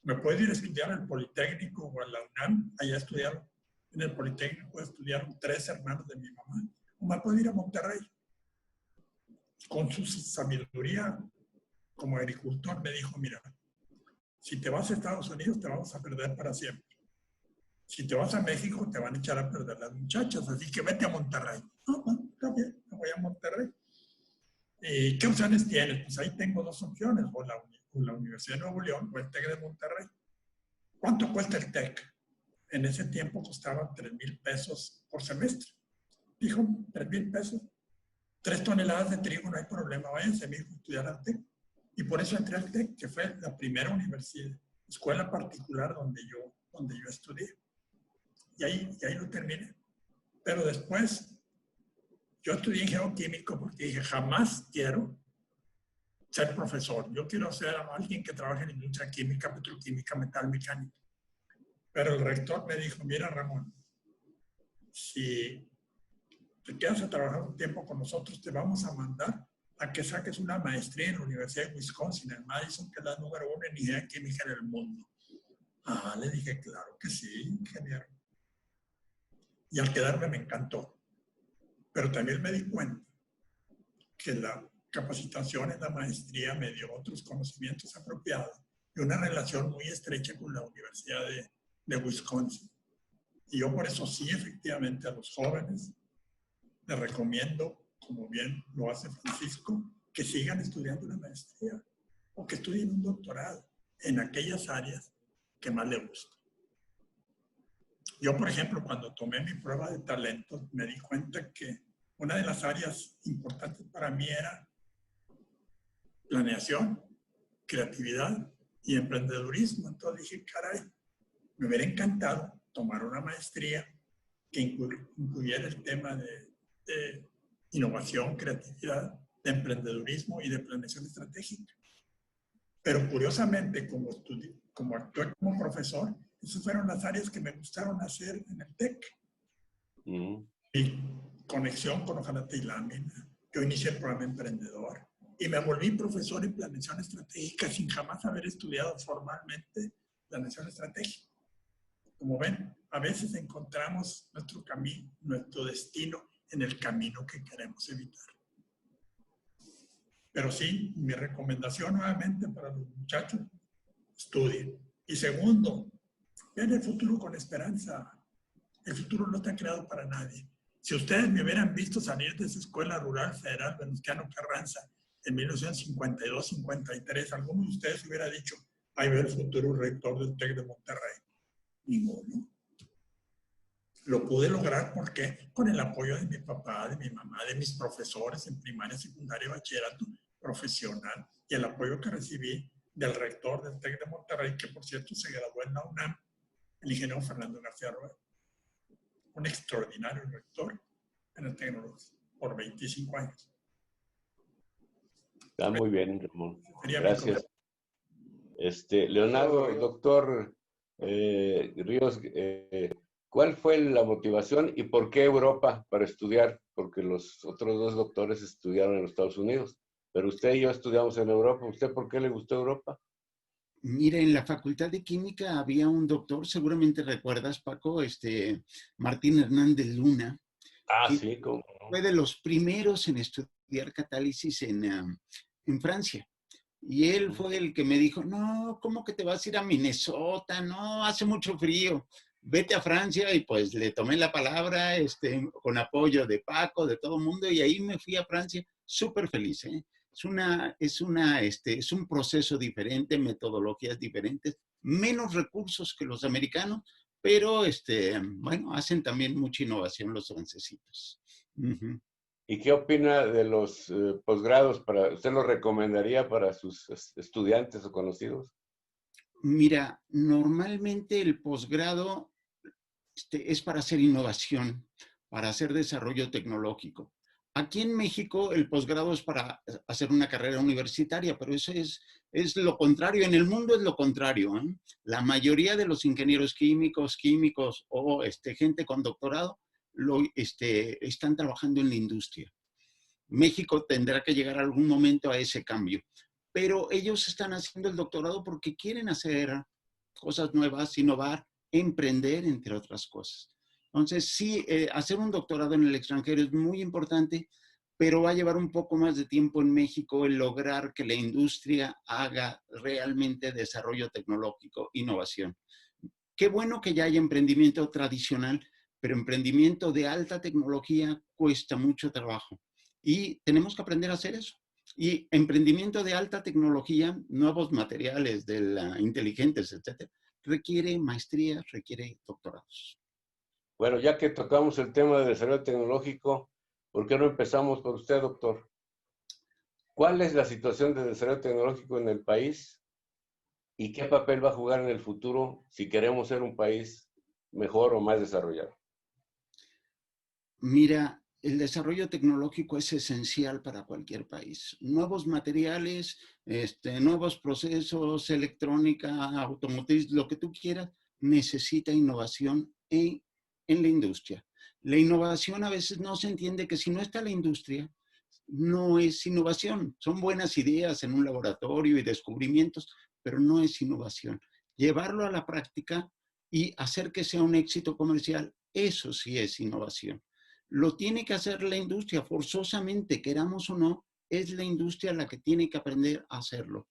Speaker 3: Me puedo ir a estudiar al Politécnico o a la UNAM. Allá estudiaron, en el Politécnico estudiaron 3 hermanos de mi mamá. O me puedo ir a Monterrey. Con su sabiduría como agricultor me dijo, mira, si te vas a Estados Unidos te vamos a perder para siempre. Si te vas a México te van a echar a perder las muchachas, así que vete a Monterrey. No, está bien, me voy a Monterrey. ¿Qué opciones tienes? Pues ahí tengo 2 opciones, o la Universidad de Nuevo León o el TEC de Monterrey. ¿Cuánto cuesta el TEC? En ese tiempo costaba 3,000 pesos por semestre. Dijo, 3,000 pesos. 3 toneladas de trigo, no hay problema, váyanse a estudiar al TEC. Y por eso entré al TEC, que fue la primera universidad, escuela particular donde yo estudié. Y ahí lo terminé. Pero después, yo estudié ingeniero químico porque dije, jamás quiero ser profesor. Yo quiero ser alguien que trabaje en industria química, petroquímica, metal, mecánica. Pero el rector me dijo, mira Ramón, si te quedas a trabajar un tiempo con nosotros, te vamos a mandar a que saques una maestría en la Universidad de Wisconsin, en Madison, que es la número 1 en ingeniería química en el mundo. Le dije, claro que sí, ingeniero. Y al quedarme me encantó. Pero también me di cuenta que la capacitación en la maestría me dio otros conocimientos apropiados y una relación muy estrecha con la Universidad de Wisconsin. Y yo por eso sí, efectivamente, a los jóvenes les recomiendo, como bien lo hace Francisco, que sigan estudiando una maestría o que estudien un doctorado en aquellas áreas que más les gustan. Yo, por ejemplo, cuando tomé mi prueba de talentos, me di cuenta que una de las áreas importantes para mí era planeación, creatividad y emprendedurismo. Entonces dije, caray, me hubiera encantado tomar una maestría que incluyera el tema de innovación, creatividad, de emprendedurismo y de planeación estratégica. Pero curiosamente, como actué como profesor, esas fueron las áreas que me gustaron hacer en el TEC. Mi conexión con hojalata y lámina. Yo inicié el programa Emprendedor y me volví profesor en planeación estratégica sin jamás haber estudiado formalmente planeación estratégica. Como ven, a veces encontramos nuestro camino, nuestro destino en el camino que queremos evitar. Pero sí, mi recomendación nuevamente para los muchachos, estudien. Y segundo, vean el futuro con esperanza. El futuro no está creado para nadie. Si ustedes me hubieran visto salir de esa escuela rural federal Venustiano Carranza en 1952-53, alguno de ustedes hubiera dicho, ahí ve el futuro rector del TEC de Monterrey. Ninguno. Lo pude lograr porque con el apoyo de mi papá, de mi mamá, de mis profesores en primaria, secundaria y bachillerato profesional y el apoyo que recibí del rector del TEC de Monterrey, que por cierto se graduó en la UNAM, el ingeniero Fernando García Roel. Un extraordinario rector en el tecnológico por 25 años.
Speaker 1: Está muy bien, Ramón. Gracias. Leonardo, doctor Ríos, ¿cuál fue la motivación y por qué Europa para estudiar? Porque los otros 2 doctores estudiaron en los Estados Unidos, pero usted y yo estudiamos en Europa. ¿Usted por qué le gustó Europa?
Speaker 4: Mira, en la Facultad de Química había un doctor, seguramente recuerdas, Paco, Martín Hernández Luna.
Speaker 1: Sí, ¿cómo no?
Speaker 4: Fue de los primeros en estudiar catálisis en Francia. Y él fue el que me dijo, no, ¿cómo que te vas a ir a Minnesota? No, hace mucho frío. vete a Francia y pues le tomé la palabra con apoyo de Paco, de todo el mundo y ahí me fui a Francia súper feliz. ¿Eh? Es un proceso diferente, metodologías diferentes, menos recursos que los americanos, pero bueno, hacen también mucha innovación los francesitos. Uh-huh.
Speaker 1: ¿Y qué opina de los posgrados? ¿Usted los recomendaría para sus estudiantes o conocidos?
Speaker 4: Mira, normalmente el posgrado es para hacer innovación, para hacer desarrollo tecnológico. Aquí en México el posgrado es para hacer una carrera universitaria, pero eso es lo contrario. En el mundo es lo contrario. ¿Eh? La mayoría de los ingenieros químicos o gente con doctorado están trabajando en la industria. México tendrá que llegar a algún momento a ese cambio, pero ellos están haciendo el doctorado porque quieren hacer cosas nuevas, innovar, emprender, entre otras cosas. Entonces, sí, hacer un doctorado en el extranjero es muy importante, pero va a llevar un poco más de tiempo en México el lograr que la industria haga realmente desarrollo tecnológico, innovación. Qué bueno que ya hay emprendimiento tradicional, pero emprendimiento de alta tecnología cuesta mucho trabajo. Y tenemos que aprender a hacer eso. Y emprendimiento de alta tecnología, nuevos materiales inteligentes, etcétera, requiere maestrías, requiere doctorados.
Speaker 1: Bueno, ya que tocamos el tema de desarrollo tecnológico, ¿por qué no empezamos por usted, doctor? ¿Cuál es la situación de desarrollo tecnológico en el país y qué papel va a jugar en el futuro si queremos ser un país mejor o más desarrollado?
Speaker 4: Mira, el desarrollo tecnológico es esencial para cualquier país. Nuevos materiales, nuevos procesos, electrónica, automotriz, lo que tú quieras, necesita innovación en la industria. La innovación a veces no se entiende que si no está la industria, no es innovación. Son buenas ideas en un laboratorio y descubrimientos, pero no es innovación. Llevarlo a la práctica y hacer que sea un éxito comercial, eso sí es innovación. Lo tiene que hacer la industria, forzosamente, queramos o no, es la industria la que tiene que aprender a hacerlo.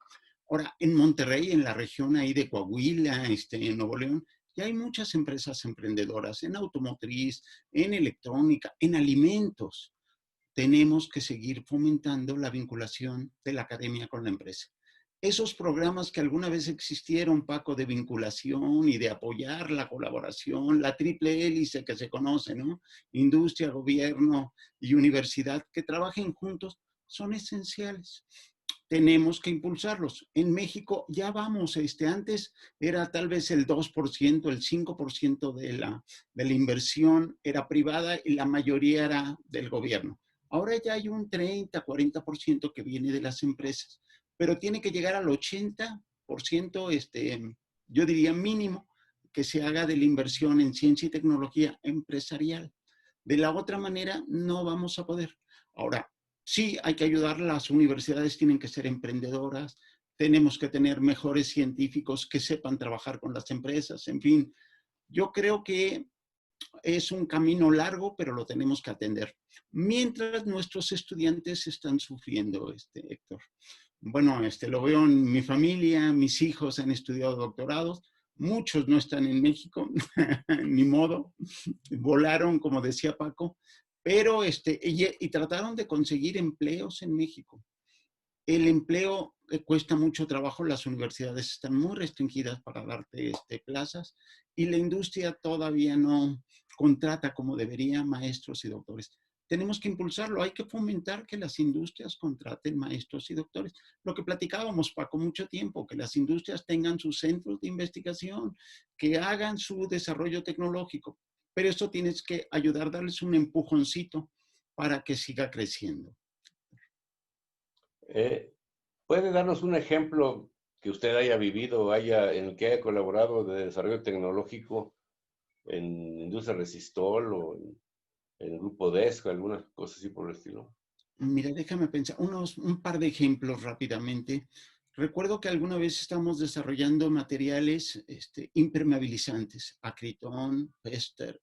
Speaker 4: Ahora, en Monterrey, en la región ahí de Coahuila, en Nuevo León, ya hay muchas empresas emprendedoras en automotriz, en electrónica, en alimentos. Tenemos que seguir fomentando la vinculación de la academia con la empresa. Esos programas que alguna vez existieron, Paco, de vinculación y de apoyar la colaboración, la triple hélice que se conoce, ¿no? Industria, gobierno y universidad, que trabajen juntos, son esenciales. Tenemos que impulsarlos. En México ya vamos, antes era tal vez el 2%, el 5% de la inversión era privada y la mayoría era del gobierno. Ahora ya hay un 30, 40% que viene de las empresas, pero tiene que llegar al 80%, yo diría mínimo, que se haga de la inversión en ciencia y tecnología empresarial. De la otra manera, no vamos a poder. Ahora, sí hay que ayudar, las universidades tienen que ser emprendedoras, tenemos que tener mejores científicos que sepan trabajar con las empresas, en fin. Yo creo que es un camino largo, pero lo tenemos que atender. Mientras nuestros estudiantes están sufriendo, Héctor. Bueno, lo veo en mi familia, mis hijos han estudiado doctorados, muchos no están en México, ni modo, volaron, como decía Paco, pero y trataron de conseguir empleos en México. El empleo cuesta mucho trabajo, las universidades están muy restringidas para darte plazas y la industria todavía no contrata como debería maestros y doctores. Tenemos que impulsarlo, hay que fomentar que las industrias contraten maestros y doctores. Lo que platicábamos, Paco, mucho tiempo, que las industrias tengan sus centros de investigación, que hagan su desarrollo tecnológico, pero esto tienes que ayudar, darles un empujoncito para que siga creciendo.
Speaker 1: ¿Puede darnos un ejemplo que usted haya vivido, en el que haya colaborado de desarrollo tecnológico en Industria Resistol o en el Grupo DESCO, algunas cosas así por el estilo?
Speaker 4: Mira, déjame pensar, un par de ejemplos rápidamente. Recuerdo que alguna vez estamos desarrollando materiales impermeabilizantes, acritón, Pester,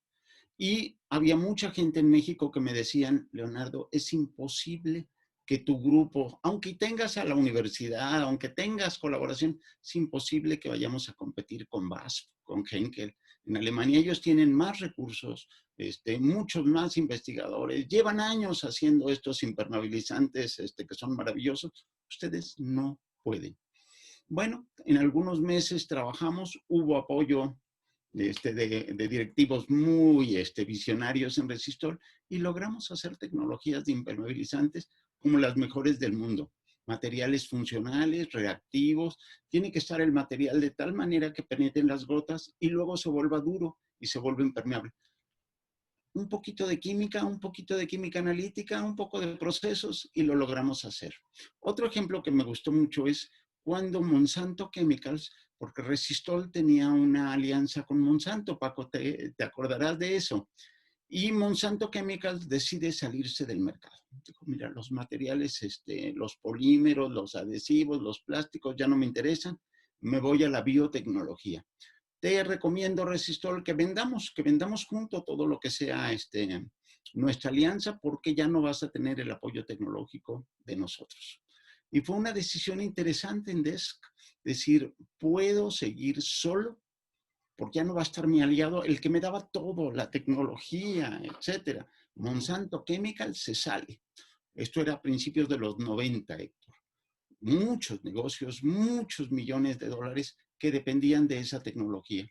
Speaker 4: y había mucha gente en México que me decían, Leonardo, es imposible que tu grupo, aunque tengas a la universidad, aunque tengas colaboración, es imposible que vayamos a competir con BASF, con Henkel. En Alemania ellos tienen más recursos, muchos más investigadores, llevan años haciendo estos impermeabilizantes que son maravillosos. Ustedes no pueden. Bueno, en algunos meses trabajamos, hubo apoyo de directivos muy visionarios en Resistol y logramos hacer tecnologías de impermeabilizantes como las mejores del mundo. Materiales funcionales, reactivos, tiene que estar el material de tal manera que penetren las gotas y luego se vuelva duro y se vuelva impermeable. Un poquito de química, un poquito de química analítica, un poco de procesos y lo logramos hacer. Otro ejemplo que me gustó mucho es cuando Monsanto Chemicals, porque Resistol tenía una alianza con Monsanto, Paco, te acordarás de eso. Y Monsanto Chemicals decide salirse del mercado. Dijo, mira, los materiales, los polímeros, los adhesivos, los plásticos ya no me interesan, me voy a la biotecnología. Te recomiendo, Resistol, que vendamos junto todo lo que sea nuestra alianza, porque ya no vas a tener el apoyo tecnológico de nosotros. Y fue una decisión interesante en DESC, decir, puedo seguir solo, porque ya no va a estar mi aliado, el que me daba todo, la tecnología, etcétera. Monsanto Chemical se sale. Esto era a principios de los 90, Héctor. Muchos negocios, muchos millones de dólares que dependían de esa tecnología.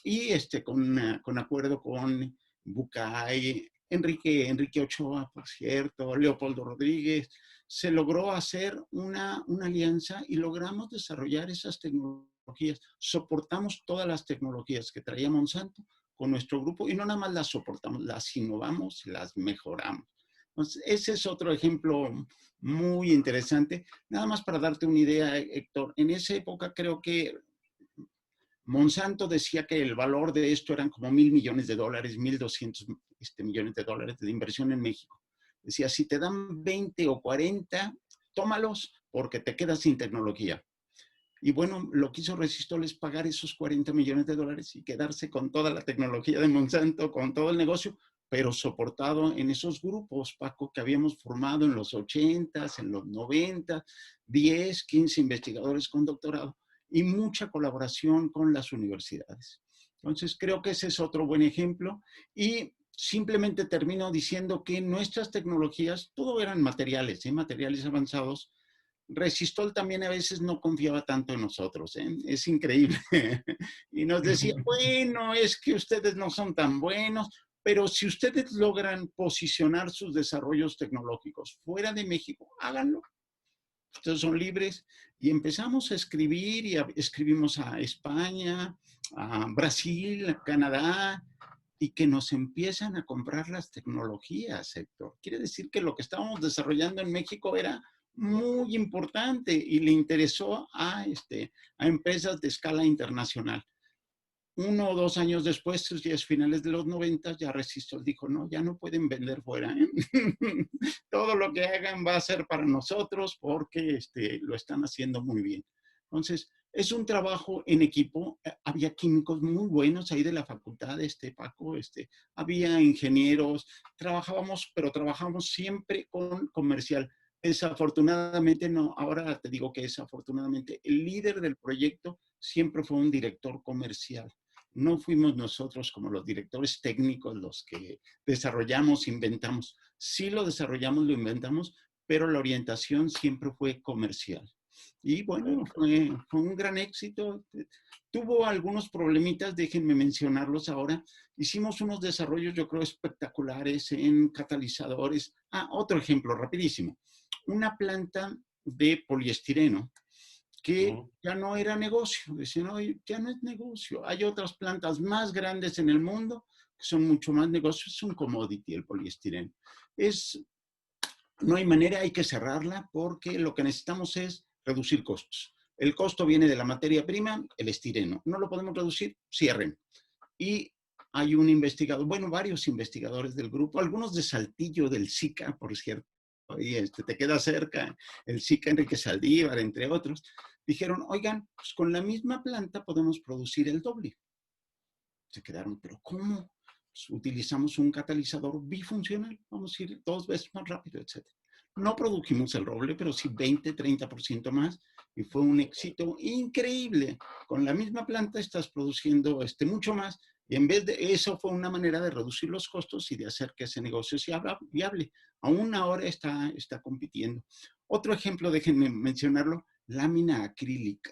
Speaker 4: Y con acuerdo con Bucay, Enrique Ochoa, por cierto, Leopoldo Rodríguez, se logró hacer una alianza y logramos desarrollar esas tecnologías. Soportamos todas las tecnologías que traía Monsanto con nuestro grupo y no nada más las soportamos, las innovamos, las mejoramos. Entonces, ese es otro ejemplo muy interesante. Nada más para darte una idea, Héctor, en esa época creo que Monsanto decía que el valor de esto eran como $1,000 millones, 1,200 millones de dólares de inversión en México. Decía, si te dan 20 o 40, tómalos porque te quedas sin tecnología. Y bueno, lo que hizo Resistol es pagar esos 40 millones de dólares y quedarse con toda la tecnología de Monsanto, con todo el negocio, pero soportado en esos grupos, Paco, que habíamos formado en los 80s, en los 90, 10, 15 investigadores con doctorado y mucha colaboración con las universidades. Entonces, creo que ese es otro buen ejemplo. Y simplemente termino diciendo que nuestras tecnologías, todo eran materiales, materiales avanzados. Resistol también a veces no confiaba tanto en nosotros, ¿eh? Es increíble. Y nos decía, bueno, es que ustedes no son tan buenos, pero si ustedes logran posicionar sus desarrollos tecnológicos fuera de México, háganlo. Ustedes son libres. Y empezamos a escribir y escribimos a España, a Brasil, a Canadá, y que nos empiezan a comprar las tecnologías, Héctor. Quiere decir que lo que estábamos desarrollando en México era muy importante y le interesó a empresas de escala internacional. 1 o 2 años después, ya es finales de los 90, ya Resistol dijo, no, ya no pueden vender fuera. Todo lo que hagan va a ser para nosotros porque lo están haciendo muy bien. Entonces, es un trabajo en equipo. Había químicos muy buenos ahí de la facultad, Paco, había ingenieros, pero trabajábamos siempre con comercial. Desafortunadamente no, ahora te digo que desafortunadamente el líder del proyecto siempre fue un director comercial. No fuimos nosotros como los directores técnicos los que desarrollamos, inventamos. Sí lo desarrollamos, lo inventamos, pero la orientación siempre fue comercial. Y bueno, fue un gran éxito. Tuvo algunos problemitas, déjenme mencionarlos ahora. Hicimos unos desarrollos, yo creo, espectaculares en catalizadores. Otro ejemplo, rapidísimo. Una planta de poliestireno que ya no era negocio. Decían, no, ya no es negocio. Hay otras plantas más grandes en el mundo que son mucho más negocios. Es un commodity el poliestireno. No hay manera, hay que cerrarla porque lo que necesitamos es reducir costos. El costo viene de la materia prima, el estireno. No lo podemos reducir, cierren. Y hay un investigador, bueno, varios investigadores del grupo, algunos de Saltillo, del SICA, por cierto, y te queda cerca, el SICA Enrique Saldívar, entre otros, dijeron, oigan, pues con la misma planta podemos producir el doble. Se quedaron, ¿pero cómo? Pues utilizamos un catalizador bifuncional, vamos a ir 2 veces más rápido, etc. No produjimos el roble, pero sí 20, 30% más. Y fue un éxito increíble. Con la misma planta estás produciendo mucho más. Y en vez de eso fue una manera de reducir los costos y de hacer que ese negocio sea viable. Aún ahora está compitiendo. Otro ejemplo, déjenme mencionarlo, lámina acrílica.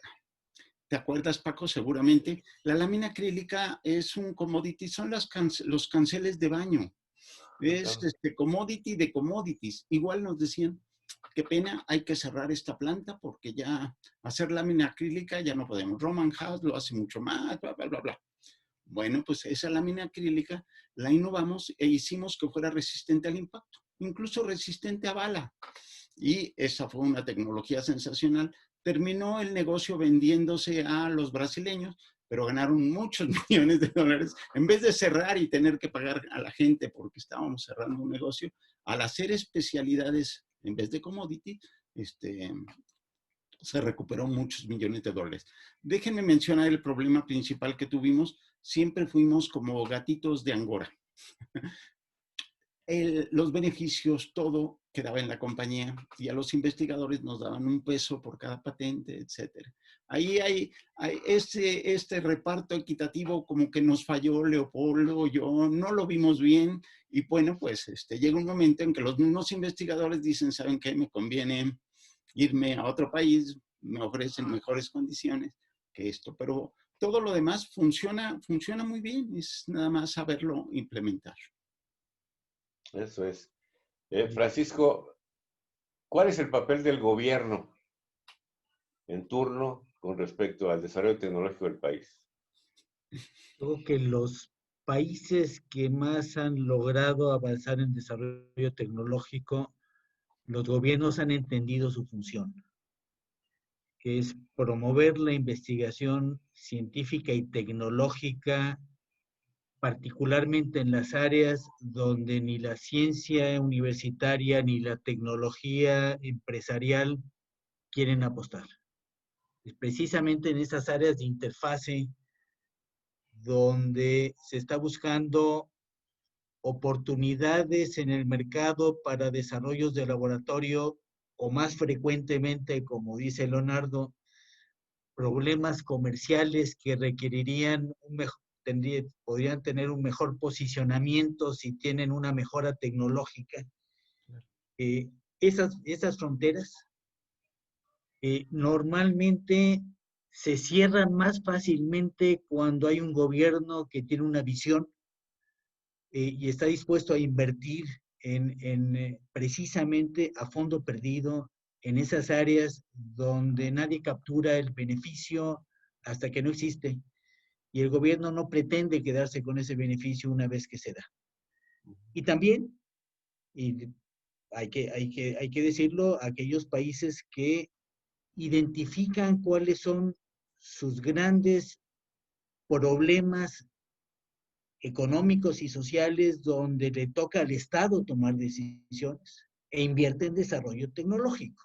Speaker 4: ¿Te acuerdas, Paco? Seguramente. La lámina acrílica es un commodity, son los canceles de baño. Es commodity de commodities. Igual nos decían, qué pena, hay que cerrar esta planta porque ya hacer lámina acrílica ya no podemos. Roman House lo hace mucho más, bla, bla, bla, bla. Bueno, pues esa lámina acrílica la innovamos e hicimos que fuera resistente al impacto, incluso resistente a bala. Y esa fue una tecnología sensacional. Terminó el negocio vendiéndose a los brasileños, pero ganaron muchos millones de dólares. En vez de cerrar y tener que pagar a la gente porque estábamos cerrando un negocio, al hacer especialidades en vez de commodity, se recuperó muchos millones de dólares. Déjenme mencionar el problema principal que tuvimos. Siempre fuimos como gatitos de Angora. Los beneficios, todo quedaba en la compañía y a los investigadores nos daban un peso por cada patente, etcétera. Ahí hay este reparto equitativo como que nos falló Leopoldo, yo, no lo vimos bien y bueno, pues llega un momento en que los mismos investigadores dicen, ¿saben qué? Me conviene irme a otro país, me ofrecen mejores condiciones que esto, pero todo lo demás funciona muy bien, es nada más saberlo implementar.
Speaker 1: Eso es. Francisco, ¿cuál es el papel del gobierno en turno con respecto al desarrollo tecnológico del país?
Speaker 2: Creo que los países que más han logrado avanzar en desarrollo tecnológico, los gobiernos han entendido su función, que es promover la investigación científica y tecnológica, particularmente en las áreas donde ni la ciencia universitaria ni la tecnología empresarial quieren apostar. Es precisamente en esas áreas de interfase donde se está buscando oportunidades en el mercado para desarrollos de laboratorio o más frecuentemente, como dice Leonardo, problemas comerciales que requerirían podrían tener un mejor posicionamiento si tienen una mejora tecnológica. Esas fronteras normalmente se cierran más fácilmente cuando hay un gobierno que tiene una visión y está dispuesto a invertir precisamente a fondo perdido en esas áreas donde nadie captura el beneficio hasta que no existe. Y el gobierno no pretende quedarse con ese beneficio una vez que se da. Y también, y hay que decirlo, aquellos países que identifican cuáles son sus grandes problemas económicos y sociales donde le toca al Estado tomar decisiones e invierte en desarrollo tecnológico.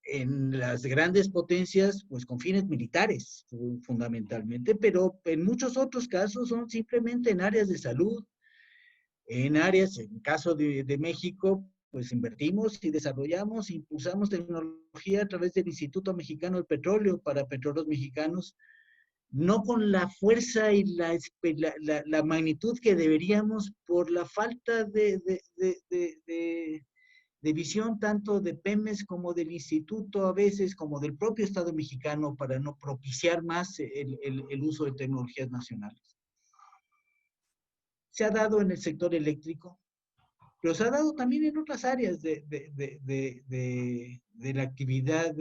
Speaker 2: En las grandes potencias, pues con fines militares, fundamentalmente, pero en muchos otros casos son simplemente en áreas de salud, en caso de México, pues invertimos y desarrollamos, impulsamos tecnología a través del Instituto Mexicano del Petróleo para petróleos mexicanos, no con la fuerza y la magnitud que deberíamos por la falta de visión tanto de Pemex como del instituto a veces, como del propio Estado mexicano para no propiciar más el uso de tecnologías nacionales. Se ha dado en el sector eléctrico, pero se ha dado también en otras áreas de la actividad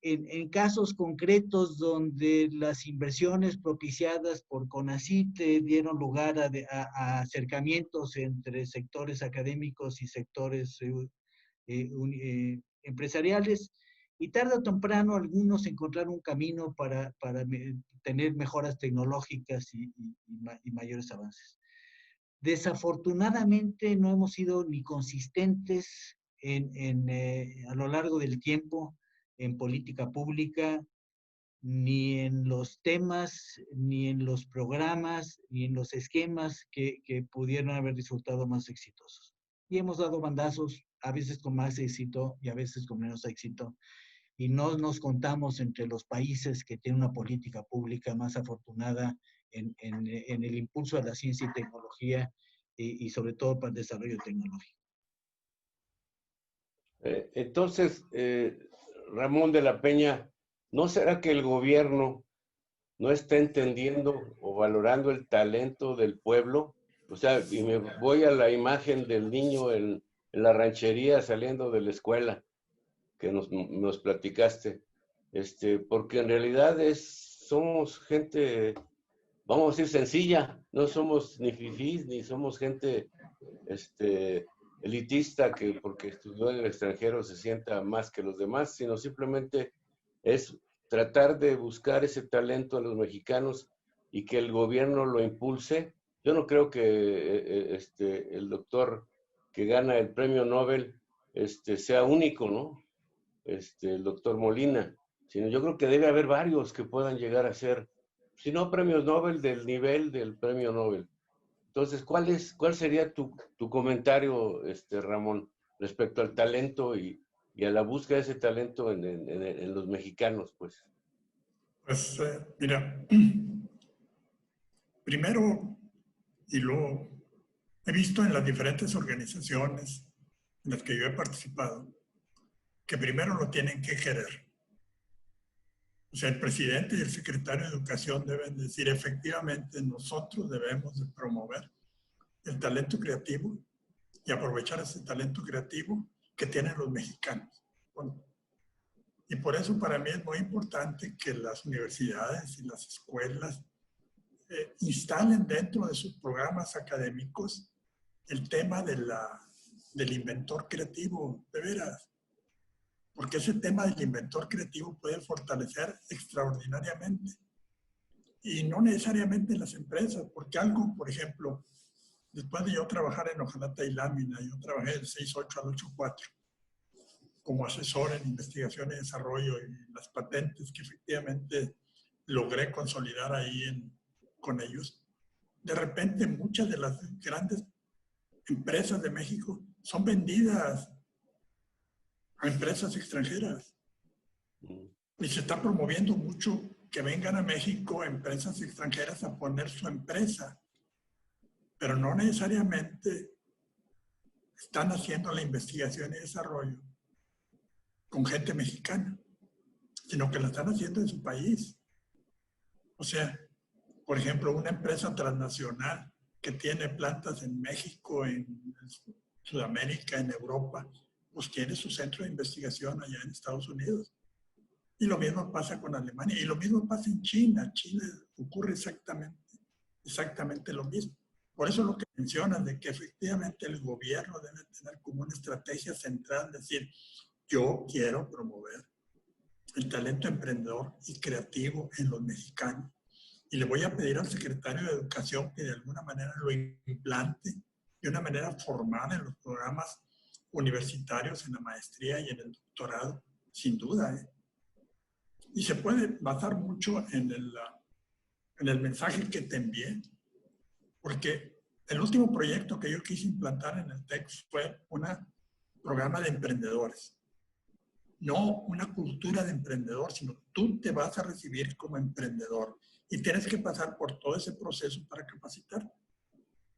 Speaker 2: en casos concretos donde las inversiones propiciadas por CONACYT dieron lugar a acercamientos entre sectores académicos y sectores empresariales, y tarde o temprano algunos encontraron un camino para tener mejoras tecnológicas y mayores avances. Desafortunadamente no hemos sido ni consistentes a lo largo del tiempo en política pública, ni en los temas, ni en los programas, ni en los esquemas que pudieran haber resultado más exitosos. y hemos dado bandazos, a veces con más éxito y a veces con menos éxito, y no nos contamos entre los países que tienen una política pública más afortunada en el impulso de la ciencia y tecnología y sobre todo para el desarrollo tecnológico.
Speaker 1: Entonces, Ramón de la Peña, ¿no será que el gobierno no está entendiendo o valorando el talento del pueblo? O sea, y me voy a la imagen del niño en la ranchería saliendo de la escuela que nos platicaste, porque en realidad somos gente, vamos a decir, sencilla, no somos ni fifís, ni somos gente elitista que porque estudió en el extranjero se sienta más que los demás, sino simplemente es tratar de buscar ese talento a los mexicanos y que el gobierno lo impulse. Yo no creo que el doctor que gana el premio Nobel sea único, ¿no? El doctor Molina, sino yo creo que debe haber varios que puedan llegar a ser, si no premios Nobel, del nivel del premio Nobel. Entonces, ¿cuál sería tu comentario, Ramón, respecto al talento y a la búsqueda de ese talento en los mexicanos, pues?
Speaker 3: Pues, mira, primero, y luego, he visto en las diferentes organizaciones en las que yo he participado, que primero lo tienen que querer. O sea, el presidente y el secretario de Educación deben decir, efectivamente, nosotros debemos de promover el talento creativo y aprovechar ese talento creativo que tienen los mexicanos. Bueno, y por eso para mí es muy importante que las universidades y las escuelas instalen dentro de sus programas académicos el tema del inventor creativo, de veras. Porque ese tema del inventor creativo puede fortalecer extraordinariamente. Y no necesariamente en las empresas, porque algo, por ejemplo, después de yo trabajar en Hojalata y Lámina, yo trabajé del 6.8 al 8.4 como asesor en investigación y desarrollo y las patentes que efectivamente logré consolidar ahí con ellos. De repente muchas de las grandes empresas de México son vendidas a empresas extranjeras. Y se está promoviendo mucho que vengan a México empresas extranjeras a poner su empresa, pero no necesariamente están haciendo la investigación y desarrollo con gente mexicana, sino que la están haciendo en su país. O sea, por ejemplo, una empresa transnacional que tiene plantas en México, en Sudamérica, en Europa, pues tiene su centro de investigación allá en Estados Unidos. Y lo mismo pasa con Alemania, y lo mismo pasa en China. China ocurre exactamente lo mismo. Por eso lo que mencionan de que efectivamente el gobierno debe tener como una estrategia central, decir, yo quiero promover el talento emprendedor y creativo en los mexicanos. Y le voy a pedir al secretario de Educación que de alguna manera lo implante de una manera formal en los programas universitarios, en la maestría y en el doctorado, sin duda. Y se puede basar mucho en el mensaje que te envié, porque el último proyecto que yo quise implantar en el TEC fue un programa de emprendedores. No una cultura de emprendedor, sino tú te vas a recibir como emprendedor y tienes que pasar por todo ese proceso para capacitar.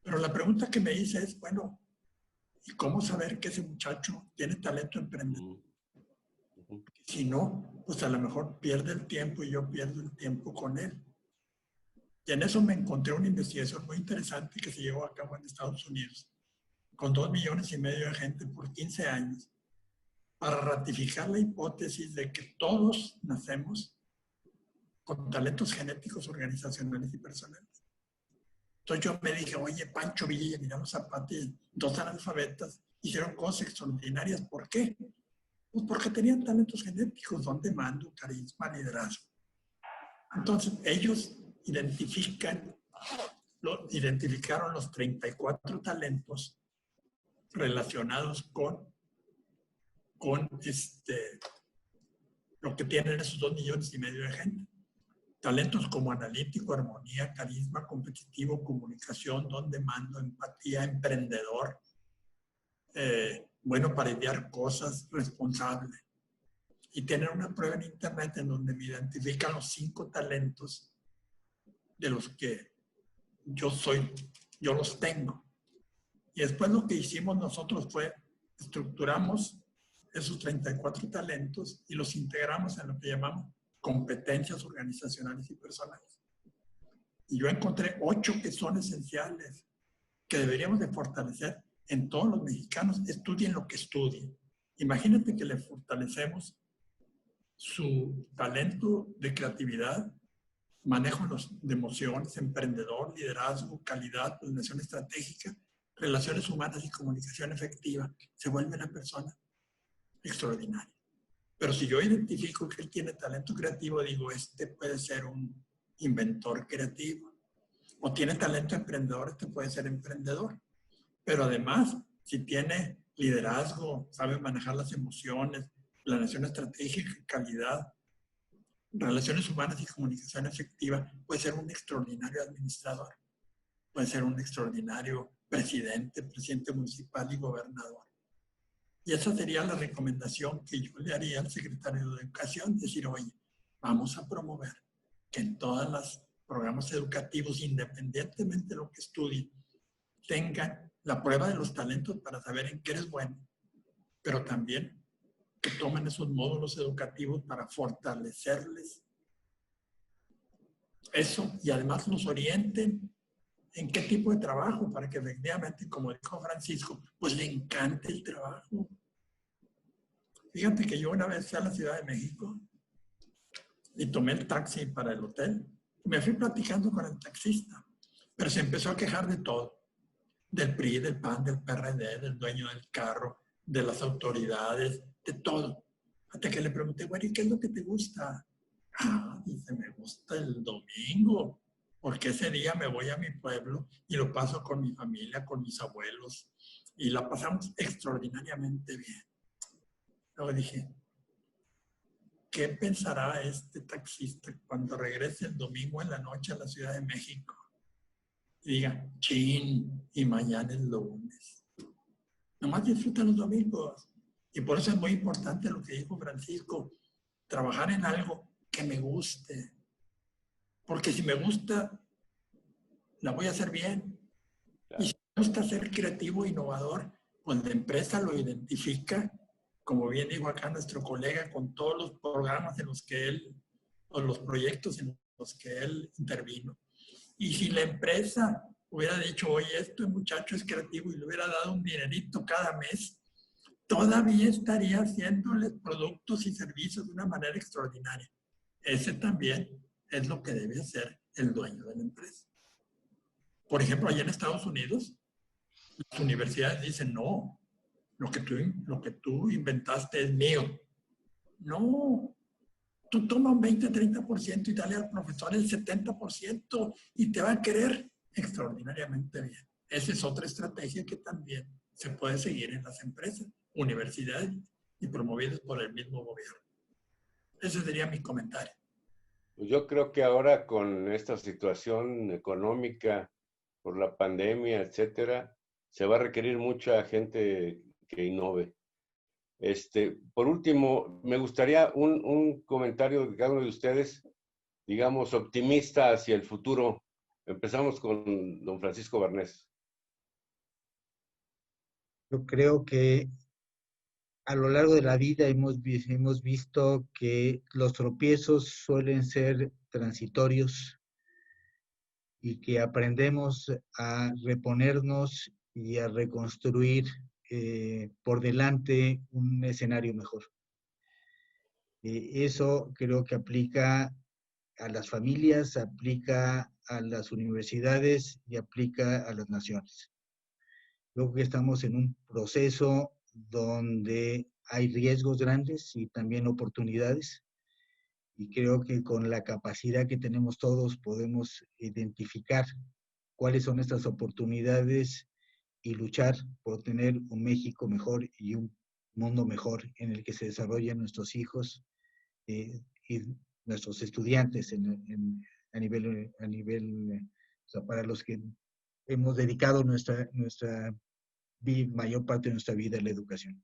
Speaker 3: Pero la pregunta que me hice es, bueno, ¿y cómo saber que ese muchacho tiene talento emprendedor? Si no, pues a lo mejor pierde el tiempo y yo pierdo el tiempo con él. Y en eso me encontré una investigación muy interesante que se llevó a cabo en Estados Unidos, con 2,5 millones de gente por 15 años, para ratificar la hipótesis de que todos nacemos con talentos genéticos, organizacionales y personales. Entonces yo me dije, oye, Pancho Villa y Emiliano Zapata, 2 analfabetas, hicieron cosas extraordinarias. ¿Por qué? Pues porque tenían talentos genéticos, don de mando, carisma, liderazgo. Entonces ellos identificaron los 34 talentos relacionados con lo que tienen esos 2,5 millones de gente. Talentos como analítico, armonía, carisma, competitivo, comunicación, don de mando, empatía, emprendedor, bueno para idear cosas, responsable. Y tener una prueba en internet en donde me identifican los 5 talentos de los que yo los tengo. Y después lo que hicimos nosotros fue estructuramos esos 34 talentos y los integramos en lo que llamamos competencias organizacionales y personales. Y yo encontré 8 que son esenciales, que deberíamos de fortalecer en todos los mexicanos, estudien lo que estudien. Imagínate que le fortalecemos su talento de creatividad, manejo de emociones, emprendedor, liderazgo, calidad, planeación estratégica, relaciones humanas y comunicación efectiva. Se vuelve una persona extraordinaria. Pero si yo identifico que él tiene talento creativo, digo, este puede ser un inventor creativo. O tiene talento emprendedor, este puede ser emprendedor. Pero además, si tiene liderazgo, sabe manejar las emociones, planeación estratégica, calidad, relaciones humanas y comunicación efectiva, puede ser un extraordinario administrador, puede ser un extraordinario presidente municipal y gobernador. Y esa sería la recomendación que yo le haría al secretario de Educación, decir, oye, vamos a promover que en todos los programas educativos, independientemente de lo que estudien, tengan la prueba de los talentos para saber en qué eres bueno, pero también que tomen esos módulos educativos para fortalecerles eso y además los orienten en qué tipo de trabajo para que efectivamente, como dijo Francisco, pues le encante el trabajo. Fíjate que yo una vez fui a la Ciudad de México y tomé el taxi para el hotel. Me fui platicando con el taxista, pero se empezó a quejar de todo. Del PRI, del PAN, del PRD, del dueño del carro, de las autoridades, de todo. Hasta que le pregunté, bueno, ¿y qué es lo que te gusta? Ah, dice, me gusta el domingo, porque ese día me voy a mi pueblo y lo paso con mi familia, con mis abuelos, y la pasamos extraordinariamente bien. Luego dije, ¿qué pensará este taxista cuando regrese el domingo en la noche a la Ciudad de México? Y diga, chin, y mañana es lunes. Nomás disfruta los domingos. Y por eso es muy importante lo que dijo Francisco, trabajar en algo que me guste. Porque si me gusta, la voy a hacer bien. Claro. Y si me gusta ser creativo e innovador, pues la empresa lo identifica, como bien dijo acá nuestro colega, con todos los programas en los que él, o los proyectos en los que él intervino. Y si la empresa hubiera dicho, oye, este muchacho es creativo y le hubiera dado un dinerito cada mes, todavía estaría haciéndoles productos y servicios de una manera extraordinaria. Ese también es lo que debe hacer el dueño de la empresa. Por ejemplo, allá en Estados Unidos, las universidades dicen, no, lo que tú inventaste es mío. No, tú toma un 20-30% y dale al profesor el 70% y te va a querer extraordinariamente bien. Esa es otra estrategia que también se puede seguir en las empresas, universidades y promovidas por el mismo gobierno. Ese sería mi comentario.
Speaker 1: Pues yo creo que ahora con esta situación económica por la pandemia, etcétera, se va a requerir mucha gente que innove. Por último, me gustaría un comentario de cada uno de ustedes, digamos, optimista hacia el futuro. Empezamos con don Francisco Barnés.
Speaker 2: Yo creo que a lo largo de la vida hemos visto que los tropiezos suelen ser transitorios y que aprendemos a reponernos y a reconstruir por delante un escenario mejor. Eso creo que aplica a las familias, aplica a las universidades y aplica a las naciones. Creo que estamos en un proceso donde hay riesgos grandes y también oportunidades, y creo que con la capacidad que tenemos todos podemos identificar cuáles son estas oportunidades y luchar por tener un México mejor y un mundo mejor en el que se desarrollen nuestros hijos y nuestros estudiantes a nivel o sea, para los que hemos dedicado nuestra mayor parte de nuestra vida la educación.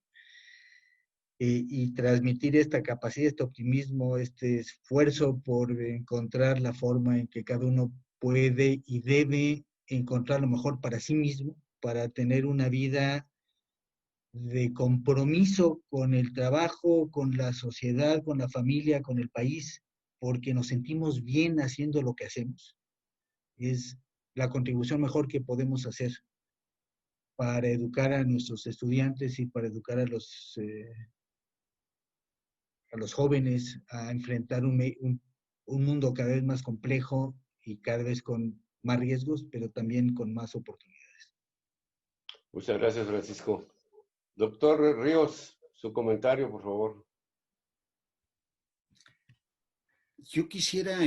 Speaker 2: Y transmitir esta capacidad, este optimismo, este esfuerzo por encontrar la forma en que cada uno puede y debe encontrar lo mejor para sí mismo, para tener una vida de compromiso con el trabajo, con la sociedad, con la familia, con el país, porque nos sentimos bien haciendo lo que hacemos. Es la contribución mejor que podemos hacer para educar a nuestros estudiantes y para educar a los jóvenes a enfrentar un mundo cada vez más complejo y cada vez con más riesgos, pero también con más oportunidades.
Speaker 1: Muchas gracias, Francisco. Doctor Ríos, su comentario, por favor.
Speaker 4: Yo quisiera,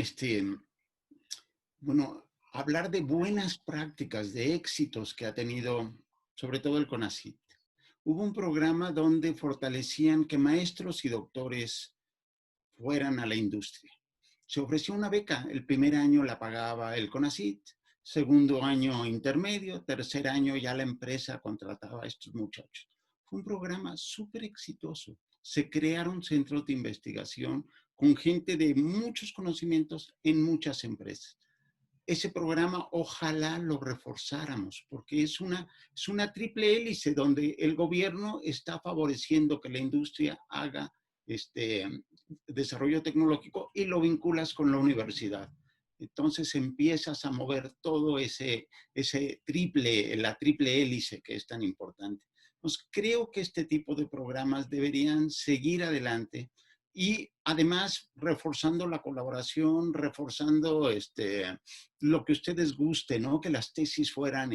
Speaker 4: bueno, hablar de buenas prácticas, de éxitos que ha tenido, sobre todo el CONACYT. Hubo un programa donde fortalecían que maestros y doctores fueran a la industria. Se ofreció una beca, el primer año la pagaba el CONACYT, segundo año intermedio, tercer año ya la empresa contrataba a estos muchachos. Fue un programa súper exitoso. Se crearon centros de investigación con gente de muchos conocimientos en muchas empresas. Ese programa ojalá lo reforzáramos, porque es una triple hélice donde el gobierno está favoreciendo que la industria haga desarrollo tecnológico y lo vinculas con la universidad. Entonces empiezas a mover todo la triple hélice que es tan importante. Entonces creo que este tipo de programas deberían seguir adelante y además reforzando la colaboración, reforzando lo que ustedes gusten, ¿no? Que las tesis fueran,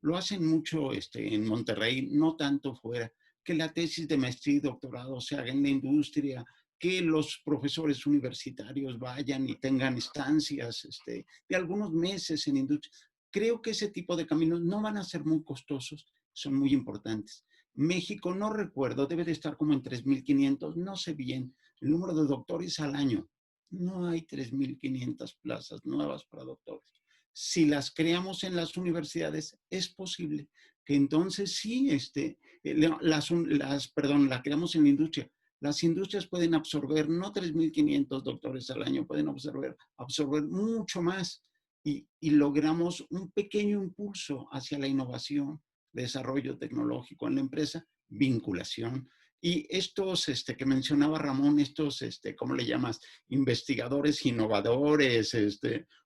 Speaker 4: lo hacen mucho en Monterrey, no tanto fuera, que la tesis de maestría y doctorado se haga en la industria, que los profesores universitarios vayan y tengan estancias de algunos meses en industria. Creo que ese tipo de caminos no van a ser muy costosos, son muy importantes. México, no recuerdo, debe de estar como en 3,500, no sé bien, el número de doctores al año. No hay 3,500 plazas nuevas para doctores. Si las creamos en las universidades, es posible que entonces sí, la creamos en la industria. Las industrias pueden absorber no 3,500 doctores al año, pueden absorber mucho más y logramos un pequeño impulso hacia la innovación, desarrollo tecnológico en la empresa, vinculación. Y estos que mencionaba Ramón, ¿cómo le llamas? Investigadores, innovadores,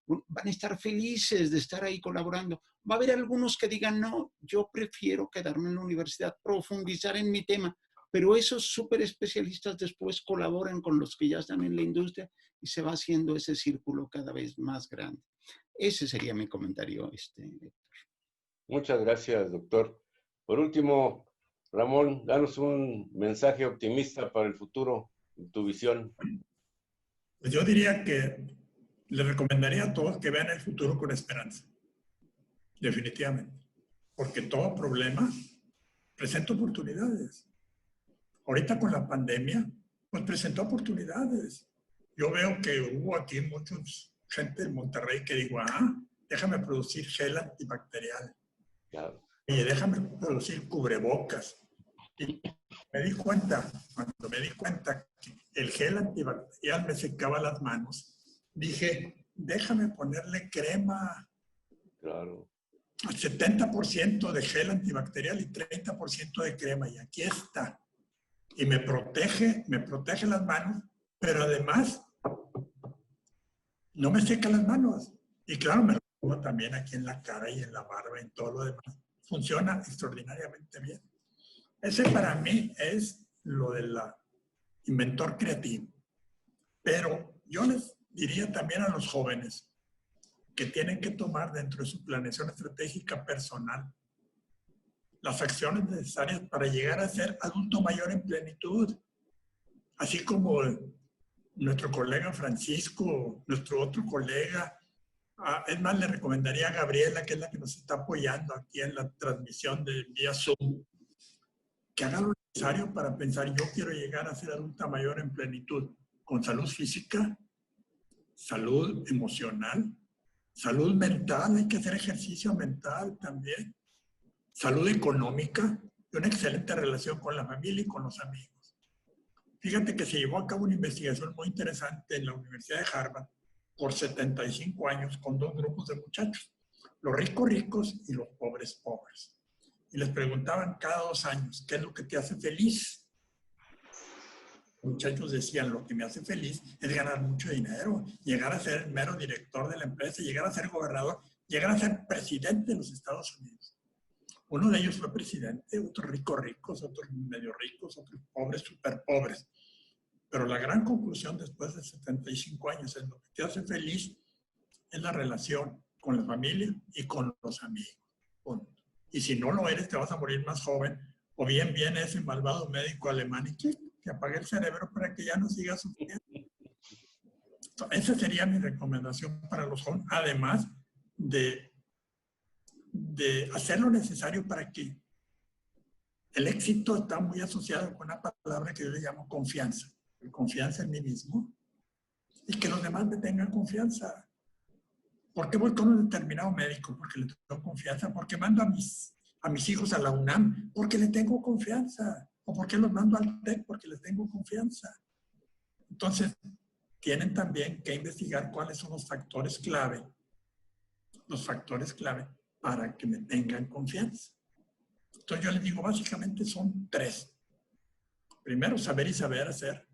Speaker 4: van a estar felices de estar ahí colaborando. Va a haber algunos que digan, no, yo prefiero quedarme en la universidad, profundizar en mi tema, pero esos súper especialistas después colaboran con los que ya están en la industria y se va haciendo ese círculo cada vez más grande. Ese sería mi comentario,
Speaker 1: Muchas gracias, doctor. Por último, Ramón, danos un mensaje optimista para el futuro, tu visión.
Speaker 3: Pues yo diría que les recomendaría a todos que vean el futuro con esperanza, definitivamente, porque todo problema presenta oportunidades. Ahorita con la pandemia, pues presentó oportunidades. Yo veo que hubo aquí mucha gente de Monterrey que dijo, déjame producir gel antibacterial. Claro. Y déjame producir cubrebocas. Y cuando me di cuenta que el gel antibacterial me secaba las manos, dije, déjame ponerle crema. Claro. Al 70% de gel antibacterial y 30% de crema. Y aquí está. Y me protege las manos, pero además no me seca las manos. Y claro, me lo pongo también aquí en la cara y en la barba y en todo lo demás. Funciona extraordinariamente bien. Ese para mí es lo del inventor creativo. Pero yo les diría también a los jóvenes que tienen que tomar dentro de su planeación estratégica personal las acciones necesarias para llegar a ser adulto mayor en plenitud. Así como nuestro colega Francisco, nuestro otro colega, es más, le recomendaría a Gabriela, que es la que nos está apoyando aquí en la transmisión de vía Zoom, que haga lo necesario para pensar, yo quiero llegar a ser adulta mayor en plenitud, con salud física, salud emocional, salud mental, hay que hacer ejercicio mental también, salud económica y una excelente relación con la familia y con los amigos. Fíjate que se llevó a cabo una investigación muy interesante en la Universidad de Harvard por 75 años con 2 grupos de muchachos, los ricos ricos y los pobres pobres. Y les preguntaban cada 2 años, ¿qué es lo que te hace feliz? Los muchachos decían, lo que me hace feliz es ganar mucho dinero, llegar a ser el mero director de la empresa, llegar a ser gobernador, llegar a ser presidente de los Estados Unidos. Uno de ellos fue presidente, otros ricos, otros medio ricos, otros pobres, súper pobres. Pero la gran conclusión después de 75 años es lo que te hace feliz es la relación con la familia y con los amigos. Punto. Y si no lo eres, te vas a morir más joven. O bien viene ese malvado médico alemán y que apague el cerebro para que ya no siga sufriendo. Entonces, esa sería mi recomendación para los jóvenes, además de hacer lo necesario para que el éxito está muy asociado con una palabra que yo le llamo confianza. Confianza en mí mismo y que los demás me tengan confianza. ¿Por qué voy con un determinado médico? Porque le tengo confianza. ¿Por qué mando a mis hijos a la UNAM? Porque le tengo confianza. ¿O por qué los mando al TEC? Porque les tengo confianza. Entonces, tienen también que investigar cuáles son los factores clave para que me tengan confianza. Entonces, yo les digo, básicamente son 3. Primero, saber y saber hacer.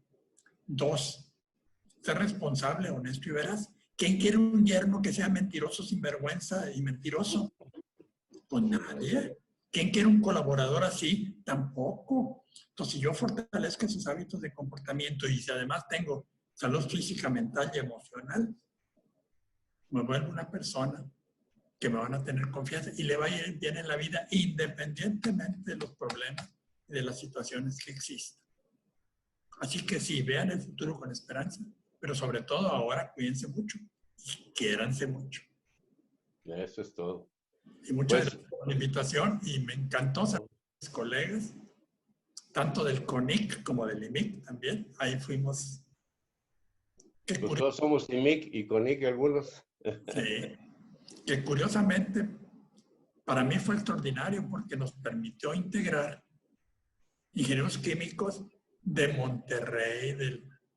Speaker 3: 2, ser responsable, honesto y veraz. ¿Quién quiere un yerno que sea mentiroso, sinvergüenza y mentiroso? Pues nadie. ¿Quién quiere un colaborador así? Tampoco. Entonces, si yo fortalezco esos hábitos de comportamiento y si además tengo salud física, mental y emocional, me vuelvo una persona que me van a tener confianza y le va a ir bien en la vida independientemente de los problemas y de las situaciones que existan. Así que sí, vean el futuro con esperanza, pero sobre todo ahora cuídense mucho y quiéranse mucho.
Speaker 1: Eso es todo.
Speaker 3: Y muchas gracias por la invitación y me encantó saber a mis colegas, tanto del CONIC como del IMIC también. Ahí fuimos.
Speaker 1: Pues todos somos IMIC y CONIC algunos.
Speaker 3: Sí, que curiosamente para mí fue extraordinario porque nos permitió integrar ingenieros químicos de Monterrey,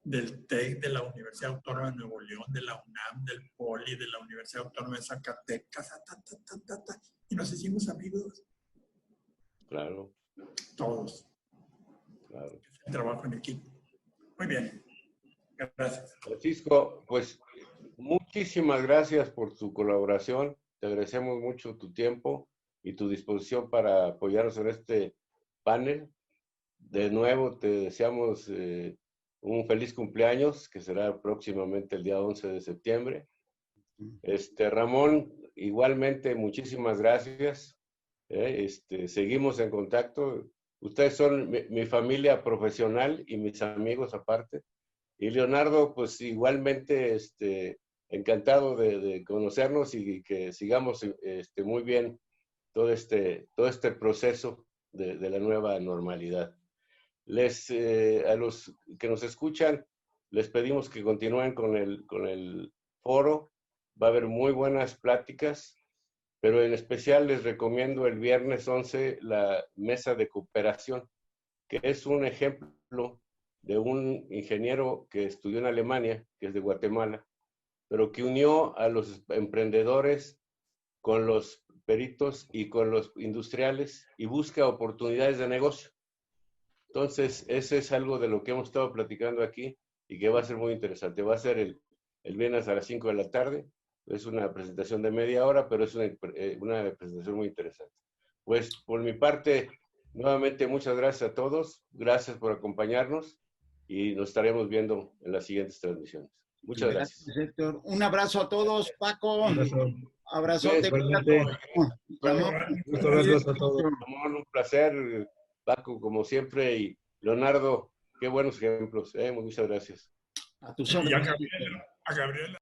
Speaker 3: del TEC, de la Universidad Autónoma de Nuevo León, de la UNAM, del POLI, de la Universidad Autónoma de Zacatecas, y nos hicimos amigos.
Speaker 1: Claro.
Speaker 3: Todos.
Speaker 1: Claro.
Speaker 3: El trabajo en equipo. Muy bien. Gracias.
Speaker 1: Francisco, pues muchísimas gracias por tu colaboración. Te agradecemos mucho tu tiempo y tu disposición para apoyarnos en este panel. De nuevo, te deseamos un feliz cumpleaños, que será próximamente el día 11 de septiembre. Ramón, igualmente, muchísimas gracias. Seguimos en contacto. Ustedes son mi familia profesional y mis amigos aparte. Y Leonardo, pues igualmente encantado de conocernos y que sigamos muy bien todo este proceso de la nueva normalidad. A los que nos escuchan, les pedimos que continúen con el foro. Va a haber muy buenas pláticas, pero en especial les recomiendo el viernes 11 la mesa de cooperación, que es un ejemplo de un ingeniero que estudió en Alemania, que es de Guatemala, pero que unió a los emprendedores con los peritos y con los industriales y busca oportunidades de negocio. Entonces, ese es algo de lo que hemos estado platicando aquí y que va a ser muy interesante. Va a ser el viernes a las 5 de la tarde. Es una presentación de media hora, pero es una presentación muy interesante. Pues, por mi parte, nuevamente, muchas gracias a todos. Gracias por acompañarnos y nos estaremos viendo en las siguientes transmisiones. Muchas gracias.
Speaker 4: Héctor. Un abrazo a todos, Paco.
Speaker 2: Un
Speaker 4: Abrazote.
Speaker 1: Ramón, un placer. Paco, como siempre, y Leonardo, qué buenos ejemplos. Muchas gracias.
Speaker 3: Y a Gabriela